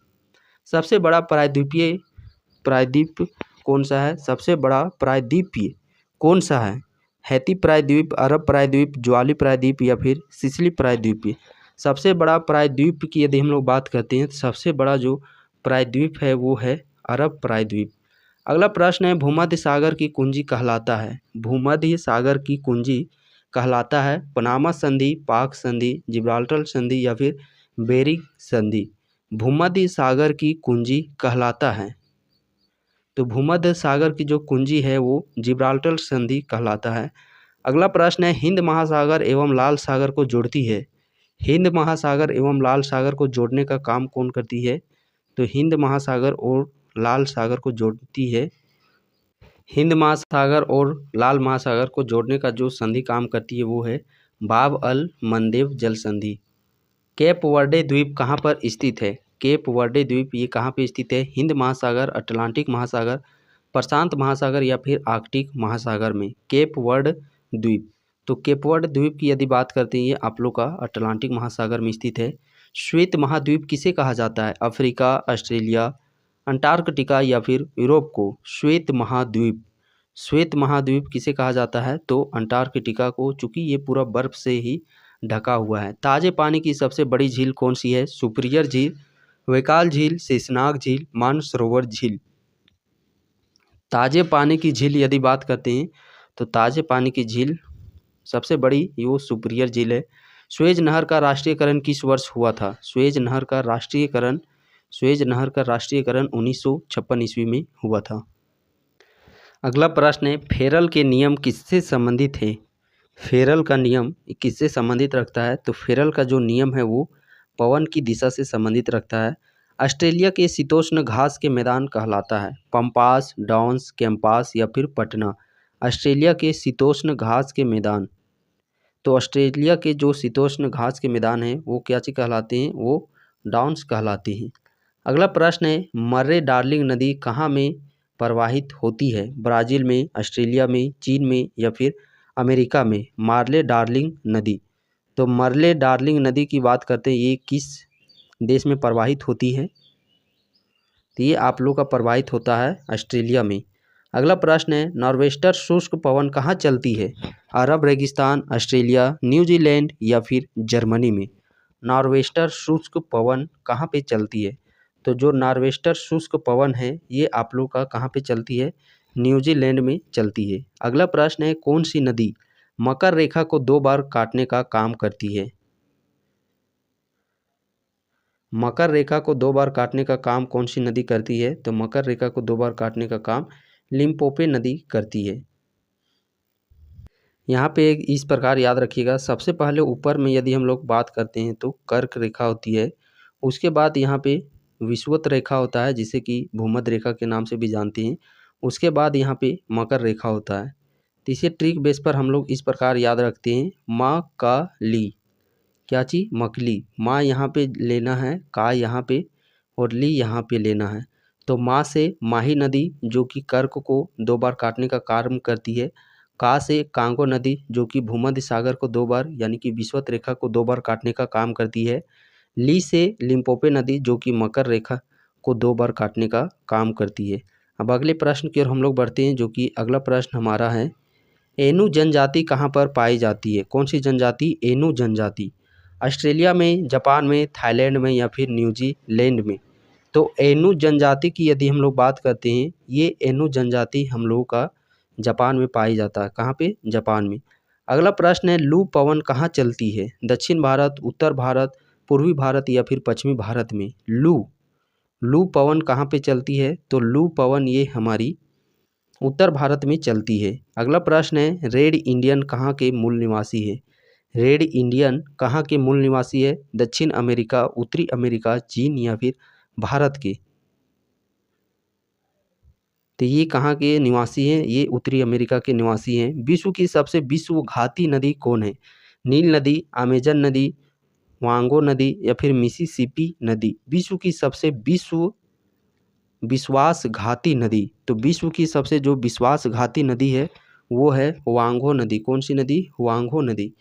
सबसे बड़ा प्रायद्वीप कौन सा है? सबसे बड़ा प्रायद्वीपीय कौन सा है? हैती प्रायद्वीप, अरब प्रायद्वीप, ज्वाली प्रायद्वीप या फिर सिसिली प्रायद्वीप? सबसे बड़ा प्रायद्वीप की यदि हम लोग बात करते हैं तो सबसे बड़ा जो प्रायद्वीप है वो है अरब प्रायद्वीप। अगला प्रश्न है, भूमध्य सागर की कुंजी कहलाता है? भूमध्य सागर की कुंजी कहलाता है पनामा संधि, पाक संधि, जिब्राल्टर संधि या फिर बेरिंग संधि? भूमध्य सागर की कुंजी कहलाता है, तो भूमध्य सागर की जो कुंजी है वो जिब्राल्टर संधि कहलाता है। अगला प्रश्न है, हिंद महासागर एवं लाल सागर को जोड़ती है? हिंद महासागर एवं लाल सागर को जोड़ने का काम कौन करती है? तो हिंद महासागर और लाल सागर को जोड़ती है, हिंद महासागर और लाल महासागर को जोड़ने का जो संधि काम करती है वो है बाब अल मंदेव जल संधि। केप वर्डे द्वीप कहाँ पर स्थित है? केप वर्डे द्वीप ये कहाँ पे स्थित है? हिंद महासागर, अटलांटिक महासागर, प्रशांत महासागर या फिर आर्कटिक महासागर में केप वर्ड द्वीप। तो केप वर्ड द्वीप की यदि बात करते हैं ये आप लोग का अटलांटिक महासागर में स्थित है। श्वेत महाद्वीप किसे कहा जाता है? अफ्रीका, ऑस्ट्रेलिया, अंटार्कटिका या फिर यूरोप को श्वेत महाद्वीप। श्वेत महाद्वीप किसे कहा जाता है? तो अंटार्कटिका को, चूंकि ये पूरा बर्फ से ही ढका हुआ है। ताजे पानी की सबसे बड़ी झील कौन सी है? सुपीरियर झील, वैकाल झील, शेषनाग झील, मानसरोवर झील। ताजे पानी की झील यदि बात करते हैं तो ताजे पानी की झील सबसे बड़ी वो सुपीरियर झील है। स्वेज नहर का राष्ट्रीयकरण किस वर्ष हुआ था? स्वेज नहर का राष्ट्रीयकरण 1956 ईस्वी में हुआ था। अगला प्रश्न है, फेरल के नियम किससे संबंधित है? फेरल का नियम किससे संबंधित रखता है? तो फेरल का जो नियम है वो पवन की दिशा से संबंधित रखता है। ऑस्ट्रेलिया के शीतोष्ण घास के मैदान कहलाता है? पंपास, डाउन्स, कैंपास या फिर पटना। ऑस्ट्रेलिया के शीतोष्ण घास के मैदान, तो ऑस्ट्रेलिया के जो शीतोष्ण घास के मैदान हैं वो क्या चीज कहलाते हैं? वो डाउन्स कहलाते हैं। अगला प्रश्न है, मर्रे डार्लिंग नदी कहाँ में प्रवाहित होती है? ब्राज़ील में, ऑस्ट्रेलिया में, चीन में या फिर अमेरिका में? मार्ले डार्लिंग नदी। तो मर्ले डार्लिंग नदी की बात करते हैं, ये किस देश में प्रवाहित होती है? तो ये आप लोग का प्रवाहित होता है ऑस्ट्रेलिया में। अगला प्रश्न है, नॉर्वेस्टर शुष्क पवन कहाँ चलती है? अरब रेगिस्तान, ऑस्ट्रेलिया, न्यूजीलैंड या फिर जर्मनी में? नॉर्वेस्टर शुष्क पवन कहाँ पे चलती है? तो जो नॉर्वेस्टर शुष्क पवन है ये आप लोग का कहाँ पे चलती है? न्यूजीलैंड में चलती है। अगला प्रश्न है, कौन सी नदी मकर रेखा को 2 बार काटने का काम करती है? मकर रेखा को 2 बार काटने का काम कौन सी नदी करती है? तो मकर रेखा को 2 बार काटने का काम लिम्पोपो नदी करती है। यहाँ पे एक इस प्रकार याद रखिएगा, सबसे पहले ऊपर में यदि हम लोग बात करते हैं तो कर्क रेखा होती है, उसके बाद यहाँ पे विषुवत रेखा होता है जिसे कि भूमध्य रेखा के नाम से भी जानते हैं, उसके बाद यहाँ पे मकर रेखा होता है। तो इसे ट्रिक बेस पर हम लोग इस प्रकार याद रखते हैं, माँ का ली, क्या चीज़? मकली। माँ यहाँ पे लेना है, का यहाँ पे और ली यहाँ पे लेना है। तो माँ से माही नदी जो कि कर्क को 2 बार काटने का कार्य करती है। का से कांगो नदी जो कि भूमध्य सागर को 2 बार यानी कि विषुवत रेखा को 2 बार काटने का काम करती है। ली से लिम्पोपो नदी जो कि मकर रेखा को 2 बार काटने का काम करती है। अब अगले प्रश्न की ओर हम लोग बढ़ते हैं, जो कि अगला प्रश्न हमारा है, एनु जनजाति कहाँ पर पाई जाती है? कौन सी जनजाति? एनु जनजाति। ऑस्ट्रेलिया में, जापान में, थाईलैंड में या फिर न्यूजीलैंड में? तो एनु जनजाति की यदि हम लोग बात करते हैं, ये एनु जनजाति हम लोगों का जापान में पाई जाता है। कहाँ पे? जापान में। अगला प्रश्न है, लू पवन कहाँ चलती है? दक्षिण भारत, उत्तर भारत, पूर्वी भारत या फिर पश्चिमी भारत में? लू पवन कहाँ पे चलती है? तो लू पवन ये हमारी उत्तर भारत में चलती है। अगला प्रश्न है, रेड इंडियन कहाँ के मूल निवासी है? रेड इंडियन कहाँ के मूल निवासी है? दक्षिण अमेरिका, उत्तरी अमेरिका, चीन या फिर भारत के? तो ये कहाँ के निवासी हैं? ये उत्तरी अमेरिका के निवासी हैं। विश्व की सबसे विश्वघाती नदी कौन है? नील नदी, अमेजन नदी, वांगो नदी या फिर मिसिसिपी नदी? विश्व की सबसे विश्वासघाती नदी, तो विश्व की सबसे जो विश्वासघाती नदी है वो है वांगो नदी। कौन सी नदी? वांगो नदी।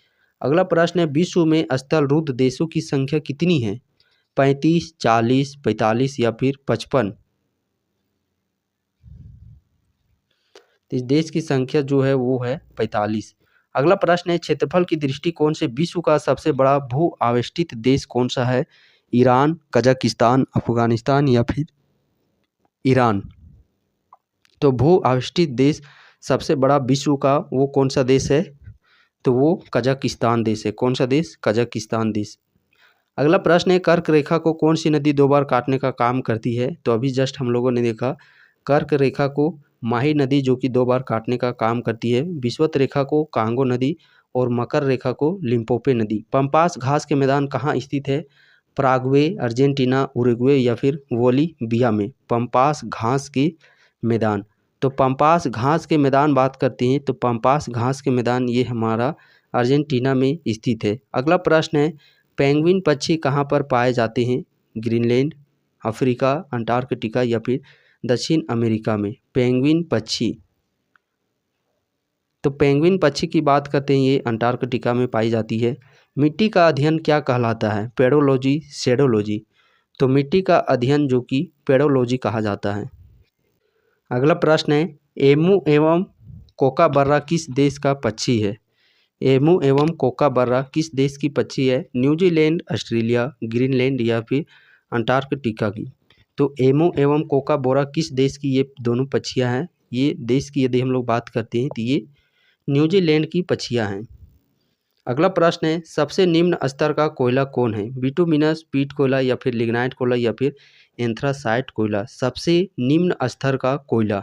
अगला प्रश्न है, विश्व में स्थलरुद्ध देशों की संख्या कितनी है? 35, 40, 45 या फिर 55? इस देश की संख्या जो है वो है 45। अगला प्रश्न है, क्षेत्रफल की दृष्टिकोण से विश्व का सबसे बड़ा भू आवेष्टित देश कौन सा है? ईरान, कजाकिस्तान, अफगानिस्तान या फिर ईरान? तो भू आवेष्टित देश सबसे बड़ा विश्व का वो कौन सा देश है? तो वो कजाकिस्तान देश है। कौन सा देश? कजाकिस्तान देश। अगला प्रश्न है, कर्क रेखा को कौन सी नदी 2 बार काटने का काम करती है? तो अभी जस्ट हम लोगों ने देखा, कर्क रेखा को माही नदी जो कि 2 बार काटने का काम करती है, विषुवत रेखा को कांगो नदी और मकर रेखा को लिम्पोपो नदी। पंपास घास के मैदान कहाँ स्थित है? पराग्वे, अर्जेंटीना, उरुग्वे या फिर बोलिविया में? पंपास घास के मैदान, तो पंपास घास के मैदान बात करते हैं, तो पंपास घास के मैदान ये हमारा अर्जेंटीना में स्थित है। अगला प्रश्न है, पेंगुइन पक्षी कहाँ पर पाए जाते हैं? ग्रीनलैंड, अफ्रीका, अंटार्कटिका या फिर दक्षिण अमेरिका में। पेंगुइन पक्षी, तो पेंगुइन पक्षी की बात करते हैं, ये अंटार्कटिका में पाई जाती है। मिट्टी का अध्ययन क्या कहलाता है? पेडोलॉजी, शेडोलॉजी। तो मिट्टी का अध्ययन जो कि पेडोलॉजी कहा जाता है। अगला प्रश्न है, एमू एवं कोकाबर्रा किस देश का पक्षी है? एमू एवं कोकाबर्रा किस देश की पक्षी है? न्यूजीलैंड, ऑस्ट्रेलिया, ग्रीनलैंड या फिर अंटार्कटिका की। तो एमू एवं कोकाबोरा किस देश की ये दोनों पक्षियाँ हैं? ये देश की यदि हम लोग बात करते हैं तो ये न्यूजीलैंड की पक्षियाँ हैं। अगला प्रश्न है, सबसे निम्न स्तर का कोयला कौन है? बिटुमिनस, पीट कोयला या फिर लिग्नाइट कोयला या फिर एंथ्रासाइट कोयला। सबसे निम्न स्तर का कोयला,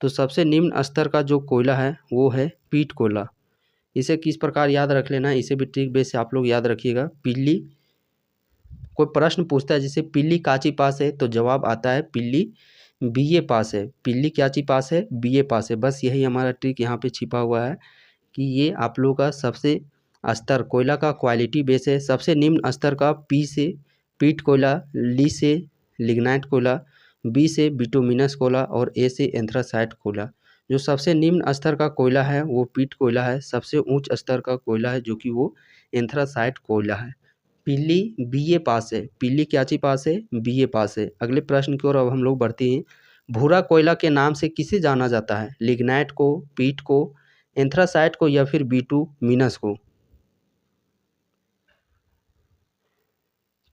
तो सबसे निम्न स्तर का जो कोयला है वो है पीट कोयला। इसे किस प्रकार याद रख लेना है, इसे भी ट्रिक बेस से आप लोग याद रखिएगा। पिल्ली, कोई प्रश्न पूछता है जैसे पिल्ली काची पास है, तो जवाब आता है पिल्ली बीए पास है। पिल्ली क्याची पास है? बीए पास है। बस यही हमारा ट्रिक यहाँ पे छिपा हुआ है कि ये आप लोगों का सबसे स्तर कोयला का क्वालिटी बेस है। सबसे निम्न स्तर का पी से पीट कोयला, ली से लिग्नाइट कोयला, बी से बिटुमिनस कोयला और ए से एंथ्रासाइट कोयला। जो सबसे निम्न स्तर का कोयला है वो पीट कोयला है। सबसे उच्च स्तर का कोयला है जो कि वो एंथ्रासाइट कोयला है। पिल्ली बीए पास है। पिल्ली क्याची पास है? बीए पास है। अगले प्रश्न की ओर अब हम लोग बढ़ते हैं। भूरा कोयला के नाम से किसे जाना जाता है? लिग्नाइट को, पीट को, एंथ्रासाइट को या फिर बिटुमिनस को।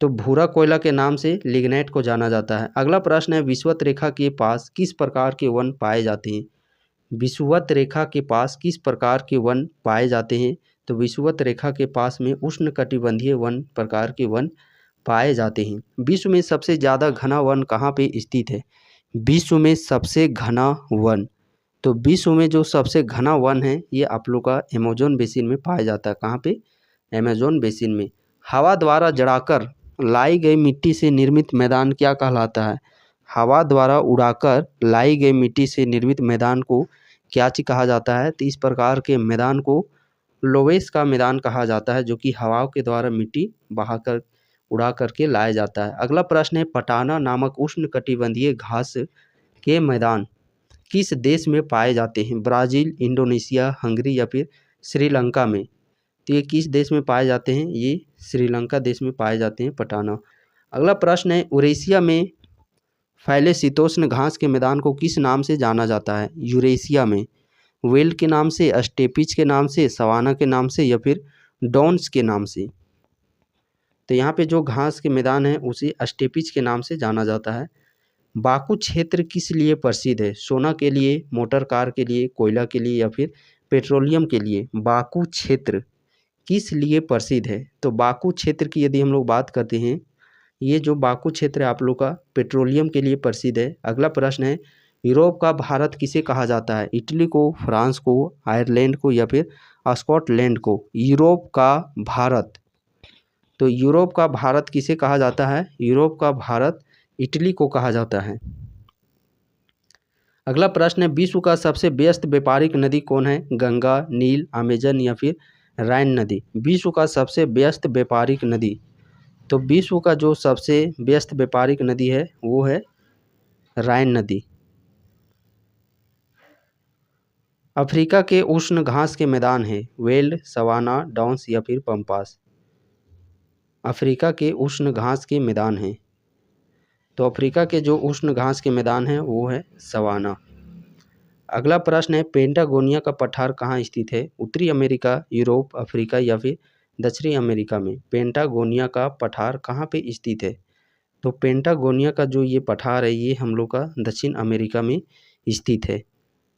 तो भूरा कोयला के नाम से लिग्नाइट को जाना जाता है। अगला प्रश्न है, विषुवत रेखा के पास किस प्रकार के वन पाए जाते हैं? विषुवत रेखा के पास किस प्रकार के वन पाए जाते हैं? तो विषुवत रेखा के पास में उष्णकटिबंधीय वन प्रकार के वन पाए जाते हैं। विश्व में सबसे ज़्यादा घना वन कहाँ पे स्थित है? विश्व में सबसे घना वन, तो विश्व में जो सबसे घना वन है ये आप लोग का अमेज़न बेसिन में पाया जाता है। कहाँ पे? अमेज़न बेसिन में। हवा द्वारा जड़ाकर लाई गई मिट्टी से निर्मित मैदान क्या कहलाता है? हवा द्वारा उड़ाकर लाई गई मिट्टी से निर्मित मैदान को क्या चीज कहा जाता है? तो इस प्रकार के मैदान को लोवेस का मैदान कहा जाता है, जो कि हवाओं के द्वारा मिट्टी बहाकर उड़ा करके लाया जाता है। अगला प्रश्न है, पटाना नामक उष्णकटिबंधीय घास के मैदान किस देश में पाए जाते हैं? ब्राज़ील, इंडोनेशिया, हंगरी या फिर श्रीलंका में। तो ये किस देश में पाए जाते हैं? ये श्रीलंका देश में पाए जाते हैं पटाना। अगला प्रश्न है, यूरेशिया में फैले शीतोष्ण घास के मैदान को किस नाम से जाना जाता है? यूरेशिया में वेल्ड के नाम से, स्टेपिज के नाम से, सवाना के नाम से या फिर डॉन्स के नाम से। तो यहाँ पे जो घास के मैदान है उसे स्टेपिज के नाम से जाना जाता है। बाकू क्षेत्र किस लिए प्रसिद्ध है? सोना के लिए, मोटर कार के लिए, कोयला के लिए या फिर पेट्रोलियम के लिए। बाकू क्षेत्र किस लिए प्रसिद्ध है? तो बाकू क्षेत्र की यदि हम लोग बात करते हैं, ये जो बाकू क्षेत्र है आप लोग का पेट्रोलियम के लिए प्रसिद्ध है। अगला प्रश्न है, यूरोप का भारत किसे कहा जाता है? इटली को, फ्रांस को, आयरलैंड को या फिर स्कॉटलैंड को। यूरोप का भारत, तो यूरोप का भारत किसे कहा जाता है? यूरोप का भारत इटली को कहा जाता है। अगला प्रश्न है, विश्व का सबसे व्यस्त व्यापारिक नदी कौन है? गंगा, नील, अमेजन या फिर राइन नदी। विश्व का सबसे व्यस्त व्यापारिक नदी, तो विश्व का जो सबसे व्यस्त व्यापारिक नदी है वो है राइन नदी। अफ्रीका के उष्ण घास के मैदान है वेल्ड, सवाना, डाउन्स या फिर पंपास। अफ्रीका के उष्ण घास के मैदान हैं, तो अफ्रीका के जो उष्ण घास के मैदान हैं वो है सवाना। अगला प्रश्न है, पेंटागोनिया का पठार कहाँ स्थित है? उत्तरी अमेरिका, यूरोप, अफ्रीका या फिर दक्षिणी अमेरिका में। पेंटागोनिया का पठार कहाँ पे स्थित है? तो पेंटागोनिया का जो ये पठार है ये हम लोग का दक्षिण अमेरिका में स्थित है।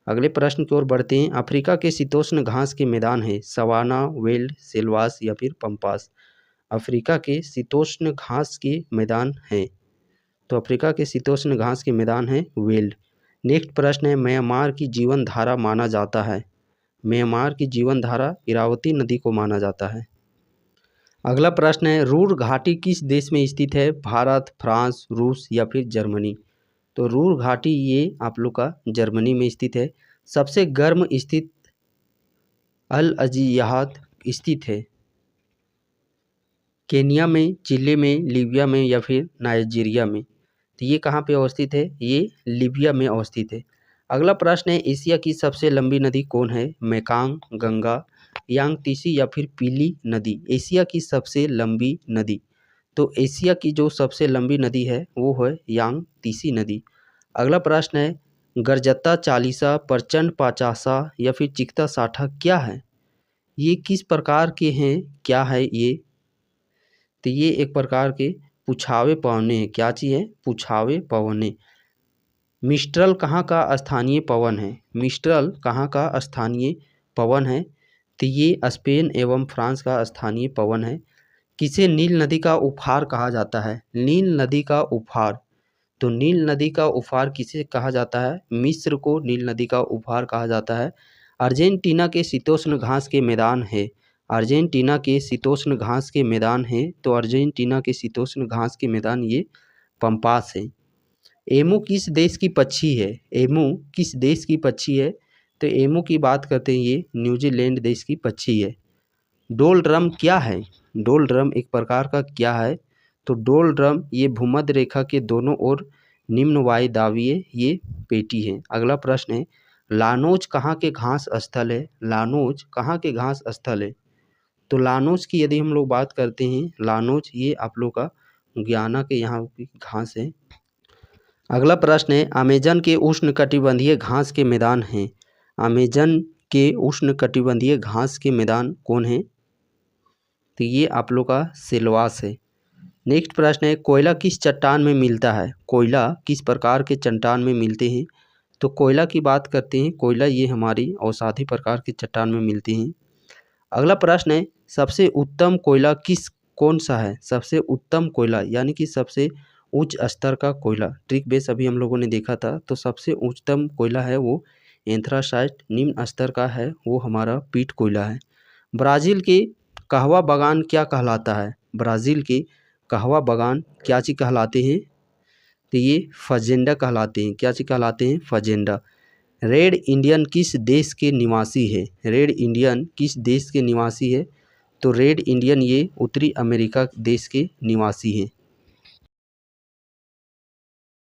अगले प्रश्न की ओर बढ़ते हैं, अफ्रीका के शीतोष्ण घास के मैदान है सवाना, वेल्ड, सेल्वास या फिर पंपास। अफ्रीका के शीतोष्ण घास के मैदान हैं, तो अफ्रीका के शीतोष्ण घास के मैदान है वेल्ड। नेक्स्ट प्रश्न है, म्यांमार की जीवन धारा माना जाता है। म्यांमार की जीवन धारा इरावती नदी को माना जाता है। अगला प्रश्न है, रूर घाटी किस देश में स्थित है? भारत, फ्रांस, रूस या फिर जर्मनी। तो रूर घाटी ये आप लोग का जर्मनी में स्थित है। सबसे गर्म स्थित अल अजियात स्थित है। केनिया में, चिली में, लीबिया में या फिर नाइजीरिया में? तो ये कहाँ पे अवस्थित है? ये लीबिया में अवस्थित है। अगला प्रश्न है, एशिया की सबसे लंबी नदी कौन है? मेकांग, गंगा, यांगतीसी या फिर पीली नदी? एशिया की सबसे लंबी नदी, तो एशिया की जो सबसे लंबी नदी है वो है यांगतीसी नदी। अगला प्रश्न है, गरजत्ता चालीसा, प्रचंड पाचासा या फिर चिकता साठा क्या है? ये किस प्रकार के हैं? क्या है ये? तो ये एक प्रकार के पुछावे पवने हैं। क्या चीज़ है? पुछावे पवने। मिस्ट्रल कहाँ का स्थानीय पवन है? मिस्ट्रल कहाँ का स्थानीय पवन है? तो ये स्पेन एवं फ्रांस का स्थानीय पवन है। किसे नील नदी का उपहार कहा जाता है? नील नदी का उपहार, तो नील नदी का उपहार किसे कहा जाता है? मिस्र को नील नदी का उपहार कहा जाता है। अर्जेंटीना के शीतोष्ण घास के मैदान है। अर्जेंटीना के शीतोष्ण घास के मैदान है, तो अर्जेंटीना के शीतोष्ण घास के मैदान ये पंपास है। एमू किस देश की पक्षी है? एमू किस देश की पक्षी है? तो एमू की बात करते हैं, ये न्यूजीलैंड देश की पक्षी है। डोल ड्रम क्या है? डोल ड्रम एक प्रकार का क्या है? तो डोल ड्रम ये भूमध्य रेखा के दोनों ओर निम्न वायुदाबीय ये पेटी है। अगला प्रश्न है, लानोज कहाँ के घास स्थल है? लानोज कहाँ के घास स्थल है? तो लानोज की यदि हम लोग बात करते हैं, लानोज ये आप लोग का गुयाना के यहाँ की घास है। अगला प्रश्न है, अमेजन के उष्णकटिबंधीय घास के मैदान हैं। अमेजन के उष्णकटिबंधीय घास के मैदान कौन है? तो ये आप लोग का सिलवास है। नेक्स्ट प्रश्न है, कोयला किस चट्टान में मिलता है? कोयला किस प्रकार के चट्टान में मिलते हैं? तो कोयला की बात करते हैं, कोयला ये हमारी औषधि प्रकार के चट्टान में मिलती हैं। अगला प्रश्न है, सबसे उत्तम कोयला कौन सा है? सबसे उत्तम कोयला यानी कि सबसे उच्च स्तर का कोयला, ट्रिक बेस अभी हम लोगों ने देखा था, तो सबसे उच्चतम कोयला है वो एंथ्रासाइट। निम्न स्तर का है वो हमारा पीट कोयला है। ब्राज़ील के कहवा बागान क्या कहलाता है? ब्राज़ील के कहवा बागान क्या चीज़ कहलाते हैं? तो ये फजेंडा कहलाते हैं। क्या चीज़ कहलाते हैं? फजेंडा। रेड इंडियन किस देश के निवासी है? रेड इंडियन किस देश के निवासी है? तो रेड इंडियन ये उत्तरी अमेरिका देश के निवासी हैं।